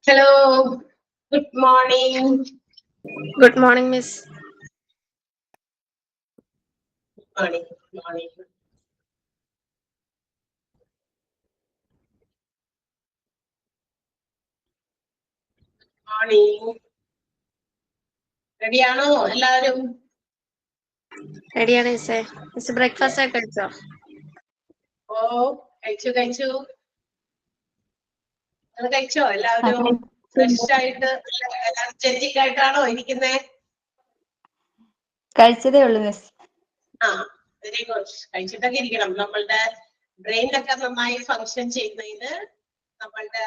Hello, good morning. Good morning, Miss. Morning, morning. Morning. റെഡിയാണോ എല്ലാവരും? റെഡിയാണ് മിസ്സേ. മിസ് ബ്രേക്ക്ഫാസ്റ്റ് ഒക്കെ കഴിച്ചോ? ഓ, കഴിച്ചു. നിങ്ങൾ കഴിച്ചോ എല്ലാവരും? ഫ്രഷ് ആയിട്ട് എനർജറ്റിക് ആയിട്ടാണോ ഇരിക്കുന്നേ? കഴിച്ചതേ ഉള്ളൂ മിസ്. ആ, വെരി ഗുഡ്. കഴിച്ചിട്ടൊക്കെ ഇരിക്കണം. നമ്മളുടെ ബ്രെയിനിലൊക്കെ നന്നായി ഫങ്ഷൻ ചെയ്യുന്നതിന് നമ്മളുടെ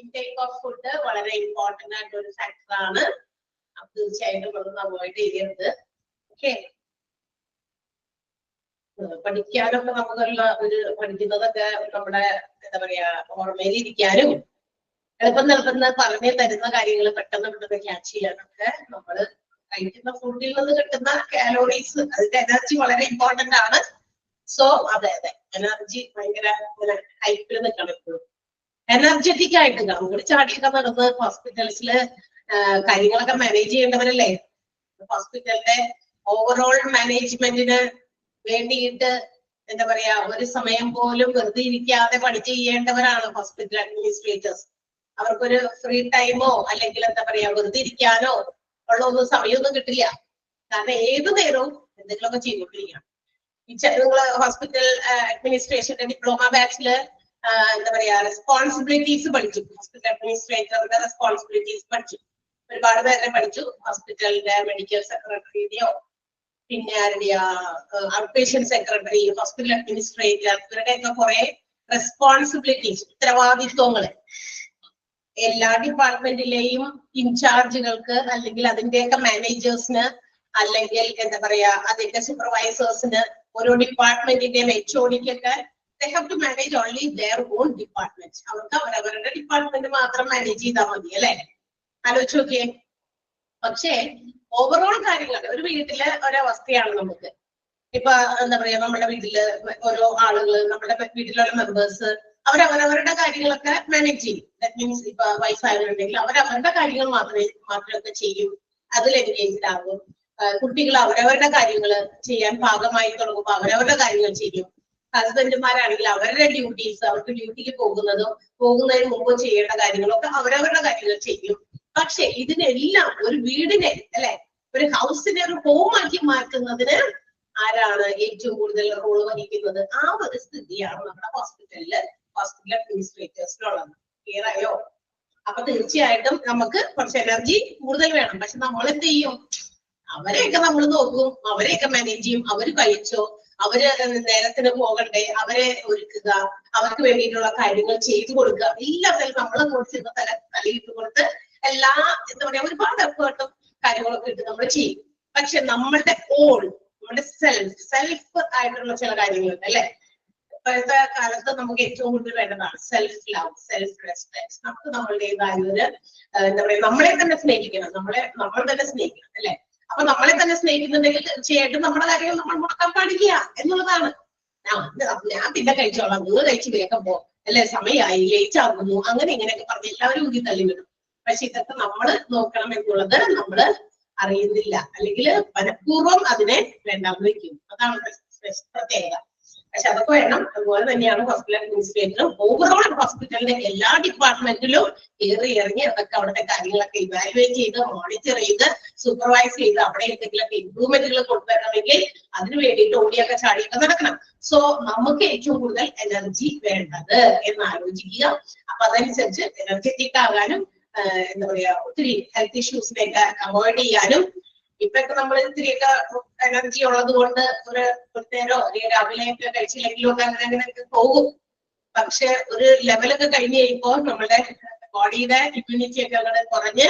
ഇൻടേക്ക് ഓഫ് ഫുഡ് വളരെ ഇമ്പോർട്ടന്റ് ആയിട്ട് ഒരു ഫാക്ടർ ആണ്. തീർച്ചയായിട്ടും അതൊന്നും അവോയ്ഡ് ചെയ്യരുത്. ഓക്കെ, പഠിക്കാനൊക്കെ നമുക്കുള്ള പഠിക്കുന്നതൊക്കെ നമ്മുടെ എന്താ പറയാ ഓർമ്മയിൽ ഇരിക്കാനും എളുപ്പം പറഞ്ഞു തരുന്ന കാര്യങ്ങൾ പെട്ടെന്ന് ക്യാച്ച് ചെയ്യാനൊക്കെ നമ്മള് കഴിക്കുന്ന ഫുഡിൽ നിന്ന് കിട്ടുന്ന കാലോറീസ്, അതിന്റെ എനർജി വളരെ ഇമ്പോർട്ടന്റ് ആണ്. സോ അതെ എനർജി ഭയങ്കര ഹൈപ്പിൽ നിൽക്കണം എപ്പോഴും. എനർജറ്റിക് ആയിട്ട് നമ്മൾ ചാടിയൊക്കെ നടന്ന് ഹോസ്പിറ്റൽസില് കാര്യങ്ങളൊക്കെ മാനേജ് ചെയ്യേണ്ടവരല്ലേ. ഹോസ്പിറ്റലിന്റെ ഓവറോൾ മാനേജ്മെന്റിന് വേണ്ടിയിട്ട് എന്താ പറയാ ഒരു സമയം പോലും വെറുതെ ഇരിക്കാതെ പഠിച്ച് ചെയ്യേണ്ടവരാണ് ഹോസ്പിറ്റൽ അഡ്മിനിസ്ട്രേറ്റേഴ്സ്. അവർക്കൊരു ഫ്രീ ടൈമോ അല്ലെങ്കിൽ എന്താ പറയാ വെറുതെ ഇരിക്കാനോ ഉള്ള സമയമൊന്നും കിട്ടില്ല. കാരണം ഏതു നേരവും എന്തെങ്കിലുമൊക്കെ ചെയ്തുകൊണ്ടിരിക്കണം. നിങ്ങള് ഹോസ്പിറ്റൽ അഡ്മിനിസ്ട്രേഷന്റെ ഡിപ്ലോമ ബാച്ചില് എന്താ പറയാ റെസ്പോൺസിബിലിറ്റീസ് പഠിച്ചു. ഹോസ്പിറ്റൽ അഡ്മിനിസ്ട്രേറ്ററുടെ റെസ്പോൺസിബിലിറ്റീസ് പഠിച്ചു. ഒരുപാട് പേരെ പഠിച്ചു. ഹോസ്പിറ്റലിന്റെ മെഡിക്കൽ സെക്രട്ടറിയോ പിന്നെ ആരുടെയാ out patient secretary, hospital administrator, ഇവരുടെയൊക്കെ കുറെ റെസ്പോൺസിബിലിറ്റീസ്, ഉത്തരവാദിത്വങ്ങള് എല്ലാ ഡിപ്പാർട്ട്മെന്റിലെയും ഇൻചാർജുകൾക്ക് അല്ലെങ്കിൽ അതിന്റെയൊക്കെ മാനേജേഴ്സിന് അല്ലെങ്കിൽ എന്താ പറയാ അതിന്റെ സൂപ്പർവൈസേഴ്സിന് ഓരോ ഡിപ്പാർട്ട്മെന്റിന്റെയും HOD-ക്കൊക്കെ they have to manage only their own department. അവർക്ക് അവരവരുടെ ഡിപ്പാർട്ട്മെന്റ് മാത്രം മാനേജ് ചെയ്താൽ മതി അല്ലെ. ആലോചിച്ച് നോക്കിയേ. പക്ഷേ ഓവറോൾ കാര്യങ്ങൾ ഒരു വീട്ടിലെ ഒരവസ്ഥയാണ് നമുക്ക്. ഇപ്പൊ എന്താ പറയാ നമ്മുടെ വീട്ടില് ഓരോ ആളുകള്, നമ്മുടെ വീട്ടിലുള്ള മെമ്പേഴ്സ് അവരവരുടെ കാര്യങ്ങളൊക്കെ മാനേജ് ചെയ്യും. ദാറ്റ് മീൻസ് ഇപ്പൊ വയസ്സായവരുണ്ടെങ്കിൽ അവരവരുടെ കാര്യങ്ങൾ മാത്രമൊക്കെ ചെയ്യും, അതിൽ എൻഗേജ്ഡ് ആകും. കുട്ടികൾ അവരവരുടെ കാര്യങ്ങൾ ചെയ്യാൻ ഭാഗമായി തുടങ്ങുമ്പോൾ അവരവരുടെ കാര്യങ്ങൾ ചെയ്യും. ഹസ്ബൻഡുമാരാണെങ്കിൽ അവരുടെ ഡ്യൂട്ടീസ്, അവർക്ക് ഡ്യൂട്ടിക്ക് പോകുന്നതിന് മുമ്പ് ചെയ്യേണ്ട കാര്യങ്ങളൊക്കെ അവരവരുടെ കാര്യങ്ങൾ ചെയ്യും. പക്ഷെ ഇതിനെല്ലാം ഒരു വീടിനെ അല്ലെ, ഒരു ഹൗസിനെ ഒരു ഹോമാക്കി മാറ്റുന്നതിന് ആരാണ് ഏറ്റവും കൂടുതൽ റോള് വഹിക്കുന്നത്? ആ ഒരു സ്ഥിതിയാണ് നമ്മുടെ ഹോസ്പിറ്റൽ അഡ്മിനിസ്ട്രേറ്റേഴ്സിനുള്ളത്. ക്ലിയർ ആയോ? അപ്പൊ തീർച്ചയായിട്ടും നമുക്ക് കുറച്ച് എനർജി കൂടുതൽ വേണം. പക്ഷെ നമ്മൾ എന്ത് ചെയ്യും? അവരെയൊക്കെ നമ്മൾ നോക്കും, അവരെയൊക്കെ മാനേജ് ചെയ്യും. അവര് കഴിച്ചോ, അവര് നേരത്തിന് പോകണ്ടേ, അവരെ ഒരുക്കുക, അവർക്ക് വേണ്ടിയിട്ടുള്ള കാര്യങ്ങൾ ചെയ്തു കൊടുക്കുക, എല്ലാവരും നമ്മളെ കുറിച്ച് തലയിട്ട് കൊടുത്ത് എല്ലാ എന്താ പറയാ ഒരുപാട് എഫേർട്ടും കാര്യങ്ങളൊക്കെ ഇട്ട് നമ്മൾ ചെയ്യും. പക്ഷെ നമ്മളുടെ നമ്മുടെ സെൽഫ് ആയിട്ടുള്ള ചില കാര്യങ്ങളുണ്ട് അല്ലെ. ഇപ്പോഴത്തെ കാലത്ത് നമുക്ക് ഏറ്റവും കൂടുതൽ വേണ്ടതാണ് സെൽഫ് ലവ്, സെൽഫ് റെസ്പെക്ട്. നമുക്ക് നമ്മളുടേതായ ഒരു എന്താ പറയാ നമ്മളെ തന്നെ സ്നേഹിക്കണം, നമ്മൾ തന്നെ സ്നേഹിക്കണം അല്ലെ. അപ്പൊ നമ്മളെ തന്നെ സ്നേഹിക്കുന്നുണ്ടെങ്കിൽ തീർച്ചയായിട്ടും നമ്മുടെ കാര്യങ്ങൾ നമ്മൾ മുടക്കാൻ പാടില്ല എന്നുള്ളതാണ്. ഞാൻ പിന്നെ കഴിച്ചോളാം, നിങ്ങൾ കഴിച്ച് വേഗം പോ അല്ലെ, സമയമായി, ലേറ്റ് ആകുന്നു, അങ്ങനെ ഇങ്ങനെയൊക്കെ പറഞ്ഞ് എല്ലാവരും ഊതി തള്ളി വിടും. പക്ഷെ ഇതൊക്കെ നമ്മൾ നോക്കണം എന്നുള്ളത് നമ്മള് അറിയുന്നില്ല, അല്ലെങ്കിൽ മനഃപൂർവ്വം അതിനെ വേണ്ടാന്ന് വെക്കും. അതാണ് പ്രത്യേകത. പക്ഷെ അതൊക്കെ വേണം. അതുപോലെ തന്നെയാണ് ഹോസ്പിറ്റൽ അഡ്മിനിസ്ട്രേറ്ററും ഓവറോൾ ഹോസ്പിറ്റലിന്റെ എല്ലാ ഡിപ്പാർട്ട്മെന്റിലും ഇറങ്ങി അതൊക്കെ അവിടുത്തെ കാര്യങ്ങളൊക്കെ ഇവാലുവേറ്റ് ചെയ്ത് മോണിറ്റർ ചെയ്ത് സൂപ്പർവൈസ് ചെയ്ത് അവിടെ എന്തെങ്കിലുമൊക്കെ ഇംപ്രൂവ്മെന്റുകൾ കൊണ്ടുവരണമെങ്കിൽ അതിന് വേണ്ടിയിട്ട് ഓടിയൊക്കെ ചാടിയൊക്കെ നടക്കണം. സോ നമുക്ക് ഏറ്റവും കൂടുതൽ എനർജി വേണ്ടത് എന്ന് ആലോചിക്കുക. അപ്പൊ അതനുസരിച്ച് എനർജറ്റിക് ആകാനും എന്താ പറയാ ഒത്തിരി ഹെൽത്ത് ഇഷ്യൂസിനെയൊക്കെ അവോയ്ഡ് ചെയ്യാനും. ഇപ്പൊക്കെ നമ്മൾ ഇത്തിരിയൊക്കെ എനർജി ഉള്ളത് കൊണ്ട് ഒരു നേരോ അല്ലെങ്കിൽ രാവിലെയൊക്കെ കഴിച്ചില്ലെങ്കിലും ഒക്കെ അങ്ങനെയൊക്കെ പോകും. പക്ഷെ ഒരു ലെവലൊക്കെ കഴിഞ്ഞ് കഴിയുമ്പോൾ നമ്മുടെ ബോഡിയുടെ ഇമ്മ്യൂണിറ്റി ഒക്കെ അങ്ങനെ കുറഞ്ഞ്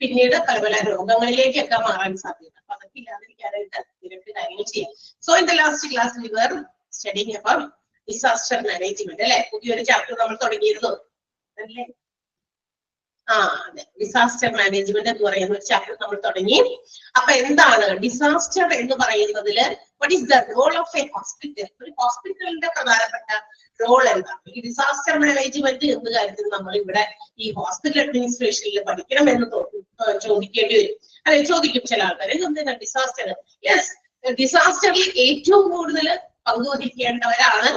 പിന്നീട് പല രോഗങ്ങളിലേക്കൊക്കെ മാറാൻ സാധ്യത. അപ്പൊ അതൊക്കെ ഇല്ലാതിരിക്കാനായിട്ട് ഇതിനൊക്കെ കാര്യങ്ങൾ ചെയ്യാം. So in the last class we were studying about disaster management അല്ലെ. പുതിയൊരു ചാപ്റ്റർ നമ്മൾ തുടങ്ങിയിരുന്നു അല്ലേ. അതെ, ഡിസാസ്റ്റർ മാനേജ്മെന്റ് എന്ന് പറയുന്ന ഒരു ചാപ്റ്റർ നമ്മൾ തുടങ്ങി. അപ്പൊ എന്താണ് ഡിസാസ്റ്റർ എന്ന് പറയുന്നതില് what is the role of a hospital? ഒരു ഹോസ്പിറ്റലിന്റെ പ്രധാനപ്പെട്ട റോൾ എന്താണ്? ഈ ഡിസാസ്റ്റർ മാനേജ്മെന്റ് എന്ന കാര്യത്തിൽ നമ്മൾ ഇവിടെ ഈ ഹോസ്പിറ്റൽ അഡ്മിനിസ്ട്രേഷനിൽ പഠിക്കണം എന്ന് ചോദിക്കേണ്ടി വരും. അല്ലെ, ചോദിക്കും ചില ആൾക്കാർ, എന്തിനാ ഡിസാസ്റ്റർ? യെസ്, ഡിസാസ്റ്ററിൽ ഏറ്റവും കൂടുതൽ പങ്കുവഹിക്കേണ്ടവരാണ്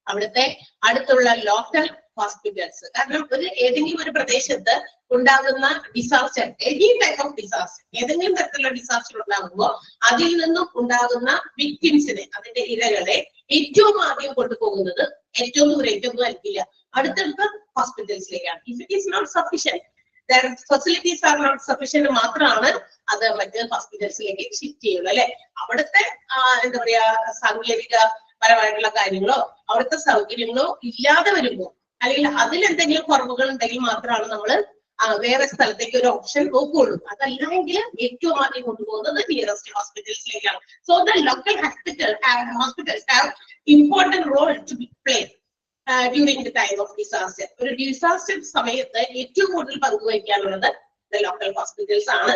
അവിടുത്തെ അടുത്തുള്ള ലോക്കൽ ഹോസ്പിറ്റൽസ്. കാരണം ഏതെങ്കിലും ഒരു പ്രദേശത്ത് ഉണ്ടാകുന്ന disaster, any type of disaster, ഏതെങ്കിലും തരത്തിലുള്ള ഡിസാസ്റ്റർ ഉണ്ടാകുമ്പോൾ അതിൽ നിന്നും ഉണ്ടാകുന്ന വിക്ടിംസിനെ, അതിന്റെ ഇരകളെ ഏറ്റവും ആദ്യം കൊണ്ടുപോകുന്നത് ഏറ്റവും ദൂരേക്കൊന്നും ആയിരിക്കില്ല, അടുത്തടുത്ത ഹോസ്പിറ്റൽസിലേക്കാണ്. If it is not sufficient, facilities are not sufficient, മാത്രമാണ് അത് മറ്റ് ഹോസ്പിറ്റൽസിലേക്ക് ഷിഫ്റ്റ് ചെയ്യുള്ളൂ. അല്ലെ, അവിടുത്തെ എന്താ പറയാ സാങ്കേതിക പരമായിട്ടുള്ള കാര്യങ്ങളോ അവിടുത്തെ സൗകര്യങ്ങളോ ഇല്ലാതെ വരുമ്പോൾ, അല്ലെങ്കിൽ അതിലെന്തെങ്കിലും കുറവുകൾ ഉണ്ടെങ്കിൽ മാത്രമാണ് നമ്മൾ വേറെ സ്ഥലത്തേക്ക് ഒരു ഓപ്ഷൻ നോക്കുകയുള്ളൂ. അതല്ലെങ്കിൽ ഏറ്റവും ആദ്യം കൊണ്ടുപോകുന്നത് നിയറസ്റ്റ് ഹോസ്പിറ്റൽസിലേക്കാണ്. So the local hospitals have important role to be play during the time of disaster. ഒരു ഡിസാസ്റ്റർ സമയത്ത് ഏറ്റവും കൂടുതൽ പങ്കുവഹിക്കാനുള്ളത് ലോക്കൽ ഹോസ്പിറ്റൽസ് ആണ്.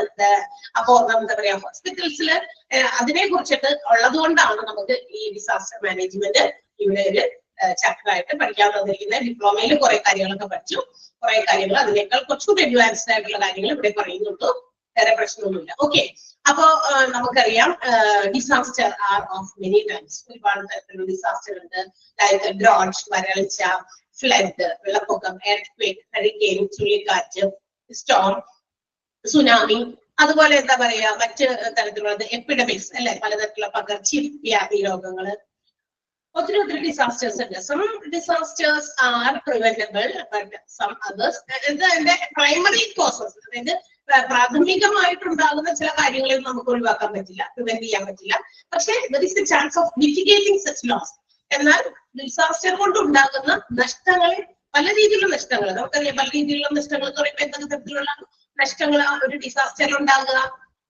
അപ്പോ എന്താ പറയാ, ഹോസ്പിറ്റൽസിൽ അതിനെ കുറിച്ചിട്ട് ഉള്ളത് കൊണ്ടാണ് നമുക്ക് ഈ ഡിസാസ്റ്റർ മാനേജ്മെന്റ് ഇവിടെ ഒരു ചാപ്റ്റർ ആയിട്ട് പഠിക്കാൻ തന്നിരിക്കുന്നത്. ഡിപ്ലോമയിൽ കുറെ കാര്യങ്ങളൊക്കെ പഠിച്ചു, കുറെ കാര്യങ്ങൾ അതിനേക്കാൾ കുറച്ചുകൂടി അഡ്വാൻസ്ഡ് ആയിട്ടുള്ള കാര്യങ്ങൾ ഇവിടെ പറയുന്നുള്ളൂ, വേറെ പ്രശ്നമൊന്നുമില്ല. ഓക്കെ, അപ്പോ നമുക്കറിയാം disaster are of many times. ഒരുപാട് തരത്തിലുള്ള ഡിസാസ്റ്റർ ഉണ്ട്. ലൈക്ക് ഡ്രോട്ട്, വരൾച്ച, ഫ്ലഡ്, വെള്ളപ്പൊക്കം, എർത്ത്, ഹരിക്കെയിൻ, ചുഴലിക്കാറ്റ്, സ്റ്റോം, സുനാമി, അതുപോലെ എന്താ പറയാ മറ്റ് തരത്തിലുള്ളത് എപ്പിഡമിക്സ്, അല്ലെ, പലതരത്തിലുള്ള പകർച്ചവ്യാധി രോഗങ്ങള്, ഒത്തിരി ഡിസാസ്റ്റേഴ്സ് ഉണ്ട്. Some disasters are preventable, but some others, ഇതിന്റെ പ്രൈമറി കോസസ്, അതായത് പ്രാഥമികമായിട്ടുണ്ടാകുന്ന ചില കാര്യങ്ങളിൽ നമുക്ക് ഒഴിവാക്കാൻ പറ്റില്ല, പ്രിവെന്റ് ചെയ്യാൻ പറ്റില്ല. പക്ഷെ there is a chance of mitigating such loss. എന്നാൽ ഡിസാസ്റ്റർ കൊണ്ട് ഉണ്ടാകുന്ന നഷ്ടങ്ങളെ, പല രീതിയിലുള്ള നഷ്ടങ്ങൾ നമുക്കറിയാം. പല രീതിയിലുള്ള നഷ്ടങ്ങൾ എന്ന് പറയുമ്പോൾ എന്തൊക്കെ തരത്തിലുള്ള നഷ്ടങ്ങൾ ഒരു ഡിസാസ്റ്ററിൽ ഉണ്ടാകുക?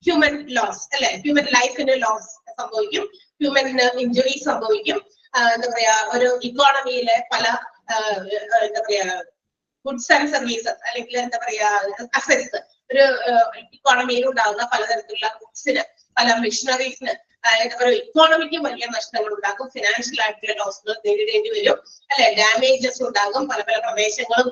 ഹ്യൂമൻ ലോസ്, അല്ലെ, ഹ്യൂമൻ ലൈഫിന് ലോസ് സംഭവിക്കും, ഹ്യൂമൻ ഇഞ്ചുറീസ് സംഭവിക്കും. എന്താ പറയാ, ഒരു ഇക്കോണമിയിലെ പല എന്താ പറയാ ഗുഡ്സ് ആൻഡ് സർവീസസ്, അല്ലെങ്കിൽ എന്താ പറയാ അസറ്റ്സ്, ഒരു ഇക്കോണമിയിൽ ഉണ്ടാകുന്ന പലതരത്തിലുള്ള ഗുഡ്സിന്, പല മെഷീനറീസിന്, ഒരു ഇക്കോണമിക്ക് വലിയ നഷ്ടങ്ങൾ ഉണ്ടാക്കും. ഫിനാൻഷ്യൽ ആയിട്ടുള്ള ലോസുകൾ നേരിടേണ്ടി വരും, അല്ലെ, ഡാമേജസ് ഉണ്ടാകും. പല പല പ്രദേശങ്ങളും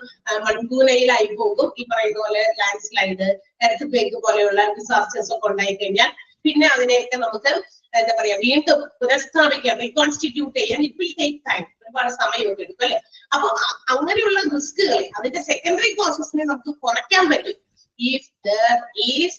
മൺകൂനയിലായി പോകും. ഈ പറയുന്ന പോലെ ലാൻഡ് സ്ലൈഡ്, എർത്ത് ക്വേക്ക് പോലെയുള്ള ഡിസാസ്റ്റേഴ്സ് ഒക്കെ ഉണ്ടായി കഴിഞ്ഞാൽ പിന്നെ അതിനെയൊക്കെ നമുക്ക് എന്താ പറയാ വീണ്ടും പുനഃസ്ഥാപിക്കാൻ, റീകോൺസ്റ്റിറ്റ്യൂട്ട് ചെയ്യാൻ ഇറ്റ് വിൽ ടേക്ക് ടൈം, ഒരുപാട് സമയമൊക്കെ എടുക്കും, അല്ലെ. അപ്പൊ അങ്ങനെയുള്ള റിസ്കുകളെ, അതിന്റെ സെക്കൻഡറി കോസസിനെ നമുക്ക് കുറയ്ക്കാൻ പറ്റും if there is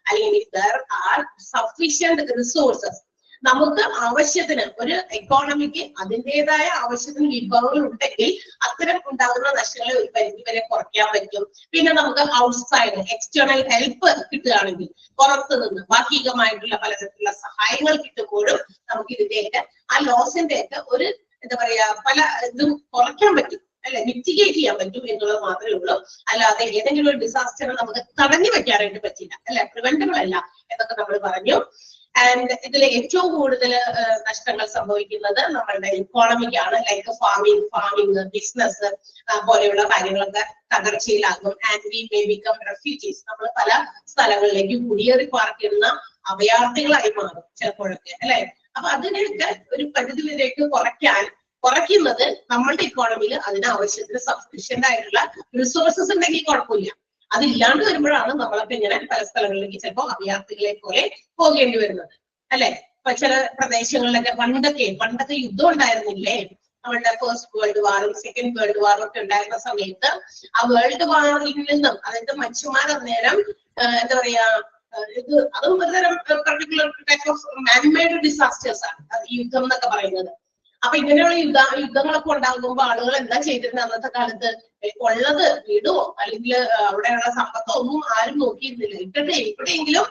അല്ലെങ്കിൽ if there are sufficient resources. നമുക്ക് ആവശ്യത്തിന്, ഒരു എക്കോണമിക്ക് അതിൻ്റെതായ ആവശ്യത്തിന് വിഭവങ്ങൾ ഉണ്ടെങ്കിൽ അത്തരം ഉണ്ടാകുന്ന നഷ്ടങ്ങളെ ഒരു പരിധി വരെ കുറയ്ക്കാൻ പറ്റും. പിന്നെ നമുക്ക് ഔട്ട്സൈഡ് എക്സ്റ്റേണൽ ഹെൽപ്പ് കിട്ടുകയാണെങ്കിൽ, പുറത്തു നിന്ന് ഭാഗികമായിട്ടുള്ള പലതരത്തിലുള്ള സഹായങ്ങൾ കിട്ടുമ്പോഴും നമുക്ക് ഇതിന്റെയൊക്കെ ആ ലോസിന്റെ ഒക്കെ ഒരു എന്താ പറയാ പല ഇതും കുറയ്ക്കാൻ പറ്റും, അല്ലെ, മിറ്റിഗേറ്റ് ചെയ്യാൻ പറ്റും എന്നുള്ളത് മാത്രമേ ഉള്ളൂ. അല്ലാതെ ഏതെങ്കിലും ഒരു ഡിസാസ്റ്റർ നമുക്ക് തടഞ്ഞു വെക്കാനായിട്ട് പറ്റില്ല, അല്ലെ, പ്രിവെന്റബിൾ അല്ല എന്നൊക്കെ നമ്മൾ പറഞ്ഞു. ആൻഡ് ഇതിൽ ഏറ്റവും കൂടുതൽ നഷ്ടങ്ങൾ സംഭവിക്കുന്നത് നമ്മളുടെ ഇക്കോണമിക്കാണ്. ലൈക്ക് ഫാമിംഗ്, ബിസിനസ് പോലെയുള്ള കാര്യങ്ങളൊക്കെ തകർച്ചയിലാകും. And we may become refugees. നമ്മൾ പല സ്ഥലങ്ങളിലേക്ക് കുടിയേറി പാർക്കുന്ന അഭയാർത്ഥികളായി മാറും ചിലപ്പോഴൊക്കെ, അല്ലെ. അപ്പൊ അതിനെയൊക്കെ ഒരു പരിധി വരേക്ക് കുറയ്ക്കുന്നത് നമ്മളുടെ ഇക്കോണമിയിൽ അതിനാവശ്യത്തിന് സഫീഷ്യന്റ് ആയിട്ടുള്ള റിസോഴ്സസ് ഉണ്ടെങ്കിൽ കുഴപ്പമില്ല. അതില്ലാണ്ട് വരുമ്പോഴാണ് നമ്മളൊക്കെ ഇങ്ങനെ പല സ്ഥലങ്ങളിലേക്ക് ചിലപ്പോൾ അഭയാർത്ഥികളെ പോലെ പോകേണ്ടി വരുന്നത്, അല്ലെ. ഇപ്പൊ ചില പ്രദേശങ്ങളിലൊക്കെ പണ്ടൊക്കെ യുദ്ധം ഉണ്ടായിരുന്നില്ലേ? നമ്മളുടെ ഫസ്റ്റ് വേൾഡ് വാറും സെക്കൻഡ് വേൾഡ് വാറും ഒക്കെ ഉണ്ടായിരുന്ന സമയത്ത് ആ വേൾഡ് വാറിൽ നിന്നും, അതായത് മനുഷ്യന്മാർ അന്നേരം എന്താ പറയാ അതും ഒരുതരം particular type of man-made disasters ആണ് ഈ യുദ്ധം എന്നൊക്കെ പറയുന്നത്. അപ്പൊ ഇങ്ങനെയുള്ള യുദ്ധങ്ങളൊക്കെ ഉണ്ടാകുമ്പോൾ ആളുകൾ എന്താ ചെയ്തിരുന്നത്? അന്നത്തെ കാലത്ത് ഉള്ളത് വീടോ അല്ലെങ്കിൽ അവിടെയുള്ള സമ്പത്തോ ഒന്നും ആരും നോക്കിയിരുന്നില്ല. എവിടെയെങ്കിലും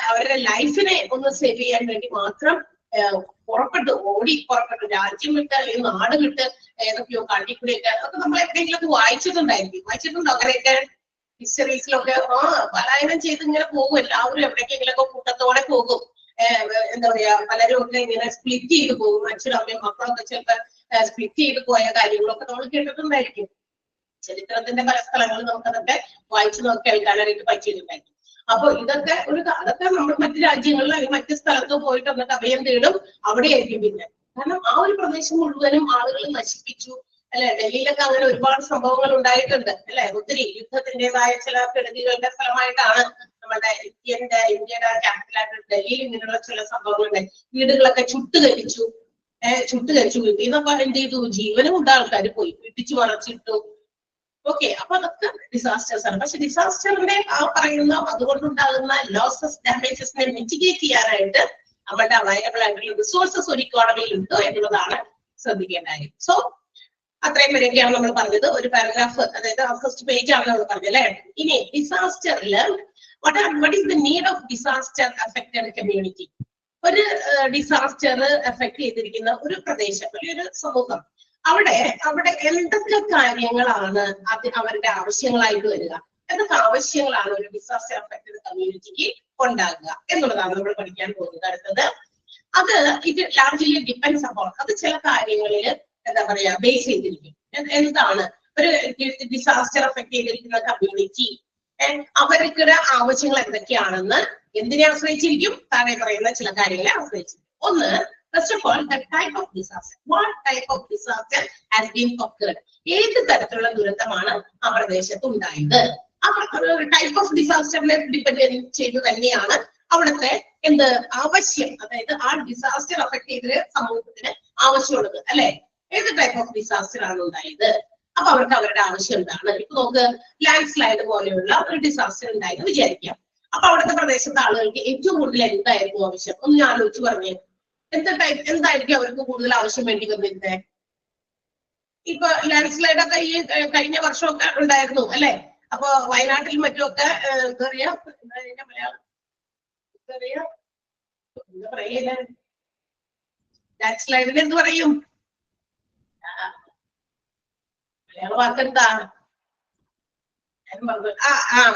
അവരുടെ ലൈഫിനെ ഒന്ന് സേവ് ചെയ്യാൻ വേണ്ടി മാത്രം പുറപ്പെട്ടു രാജ്യം വിട്ട് അല്ലെങ്കിൽ നാട് വിട്ട് ഏതൊക്കെയോ കാട്ടിക്കൂടിയൊക്കെ അതൊക്കെ നമ്മൾ എവിടെയെങ്കിലും വായിച്ചിട്ടുണ്ടോ അങ്ങനെയൊക്കെ ഹിസ്റ്ററീസിലൊക്കെ? പലായനം ചെയ്ത് ഇങ്ങനെ പോകും എല്ലാവരും, എവിടേക്കെങ്കിലൊക്കെ കൂട്ടത്തോടെ പോകും. എന്താ പറയാ, പലരും ഒക്കെ ഇങ്ങനെ സ്പ്ലിറ്റ് ചെയ്ത് പോകും. അച്ഛനും അമ്മയും മക്കളൊക്കെ ചിലപ്പോൾ സ്പ്ലിറ്റ് ചെയ്ത് പോയ കാര്യങ്ങളൊക്കെ നമ്മൾ കേട്ടിട്ടുണ്ടായിരിക്കും. ചരിത്രത്തിന്റെ പല സ്ഥലങ്ങളിൽ നമുക്കതൊക്കെ വായിച്ചു നോക്കി കേൾക്കാനായിട്ട് പറ്റിയിട്ടുണ്ടായിരുന്നു. അപ്പൊ അതൊക്കെ നമ്മൾ മറ്റു രാജ്യങ്ങളിൽ അല്ലെങ്കിൽ മറ്റു സ്ഥലത്തോ പോയിട്ട് എന്നിട്ട് അഭയം തേടും, അവിടെയായിരിക്കും പിന്നെ. കാരണം ആ ഒരു പ്രദേശം മുഴുവനും ആളുകൾ നശിപ്പിച്ചു അല്ലെ. ഡൽഹിയിലൊക്കെ അങ്ങനെ ഒരുപാട് സംഭവങ്ങൾ ഉണ്ടായിട്ടുണ്ട് അല്ലെ. ഒത്തിരി യുദ്ധത്തിൻ്റെതായ ചില കെടുതികളുടെ ഫലമായിട്ടാണ് നമ്മുടെ ഇന്ത്യയുടെ ക്യാപിറ്റലായിട്ട് ഡൽഹിയിൽ ഇങ്ങനെയുള്ള ചില സംഭവങ്ങളുണ്ട്. വീടുകളൊക്കെ ചുട്ടുകരിച്ചു വീട്ടിൽ നിന്നൊക്കെ എന്ത് ചെയ്തു, ജീവനും ഉണ്ട്, ആൾക്കാർ പോയി പിടിച്ചു മറച്ചിട്ടു. ഓക്കെ, അപ്പൊ അതൊക്കെ ഡിസാസ്റ്റേഴ്സ് ആണ്. പക്ഷെ ഡിസാസ്റ്ററിന്റെ ആ പറയുന്ന അതുകൊണ്ടുണ്ടാകുന്ന ലോസസ് ഡാമേജസിനെ മിറ്റിഗേറ്റ് ചെയ്യാനായിട്ട് നമ്മുടെ അവൈലബിൾ ആയിട്ടുള്ള റിസോഴ്സസ് ഒരു ഇക്കോണമിയിൽ ഉണ്ടോ എന്നുള്ളതാണ് ശ്രദ്ധിക്കേണ്ട കാര്യം. സോ അത്രയും വരെയൊക്കെയാണ് നമ്മൾ പറഞ്ഞത്. ഒരു പാരഗ്രാഫ്, അതായത് ഫസ്റ്റ് പേജ് ആണ് നമ്മൾ പറഞ്ഞത് അല്ലെ. ഇനി ഡിസാസ്റ്ററില് what is the need of disaster affected community? ഒരു ഡിസാസ്റ്റർ എഫക്ട് ചെയ്തിരിക്കുന്ന ഒരു പ്രദേശം, ഒരു സമൂഹം, അവിടെ എന്തൊക്കെ കാര്യങ്ങളാണ് അവരുടെ ആവശ്യങ്ങളായിട്ട് വരിക, എന്തൊക്കെ ആവശ്യങ്ങളാണ് ഒരു ഡിസാസ്റ്റർ എഫക്റ്റഡ് കമ്മ്യൂണിറ്റിക്ക് ഉണ്ടാകുക എന്നുള്ളതാണ് നമ്മൾ പഠിക്കാൻ പോകുന്നത്. അടുത്തത് അത് ഇത് ലാർജ്ലി ഡിപ്പെൻഡ്സ് അപ്പോൺ, അത് ചില കാര്യങ്ങളിൽ എന്താ പറയാ ബേസ് ചെയ്തിരിക്കും. എന്താണ് ഒരു ഡിസാസ്റ്റർ എഫക്ട് ചെയ്തിരിക്കുന്ന കമ്മ്യൂണിറ്റി, അവരുടെ ആവശ്യങ്ങൾ എന്തൊക്കെയാണെന്ന് എന്തിനെ ആശ്രയിച്ചിരിക്കും? താഴെ പറയുന്ന ചില കാര്യങ്ങളെ ആശ്രയിച്ചിരിക്കും. ഒന്ന്, first of all, the type of disaster. What type of disaster has been occurred? ഏത് തരത്തിലുള്ള ദുരന്തമാണ് ആ പ്രദേശത്ത് ഉണ്ടായത്? ആ ടൈപ്പ് ഓഫ് ഡിസാസ്റ്ററിനെ ഡിപ്പെൻഡ് ചെയ്ത് തന്നെയാണ് അവിടുത്തെ ആവശ്യം, അതായത് ആ ഡിസാസ്റ്റർ അഫക്ട് ചെയ്ത സമൂഹത്തിന് ആവശ്യമുള്ളത് അല്ലെ. ഏത് ടൈപ്പ് ഓഫ് ഡിസാസ്റ്റർ ആണ് ഉണ്ടായത്, അപ്പൊ അവർക്ക് അവരുടെ ആവശ്യം എന്താണ്? ഇപ്പൊ നമുക്ക് ലാൻഡ് സ്ലൈഡ് പോലെയുള്ള ഒരു ഡിസാസ്റ്റർ ഉണ്ടായെന്ന് വിചാരിക്കാം. അപ്പൊ അവിടുത്തെ പ്രദേശത്തെ ആളുകൾക്ക് ഏറ്റവും കൂടുതൽ എന്തായിരുന്നു ആവശ്യം? ഒന്ന് ഞാൻ ആലോചിച്ച് പറഞ്ഞേ, എന്തായിരിക്കും അവർക്ക് കൂടുതൽ ആവശ്യം വേണ്ടി വന്നിരുന്നത്? ഇപ്പൊ ലാൻഡ് സ്ലൈഡ് ഒക്കെ ഈ കഴിഞ്ഞ വർഷമൊക്കെ ഉണ്ടായിരുന്നു അല്ലെ. അപ്പൊ വയനാട്ടിലും മറ്റുമൊക്കെ എന്താ പറയാ, മലയാളം എന്താ പറയല്ലേ, ലാൻഡ് സ്ലൈഡിന് എന്ത് പറയും? മലയാള വാക്കെന്താ?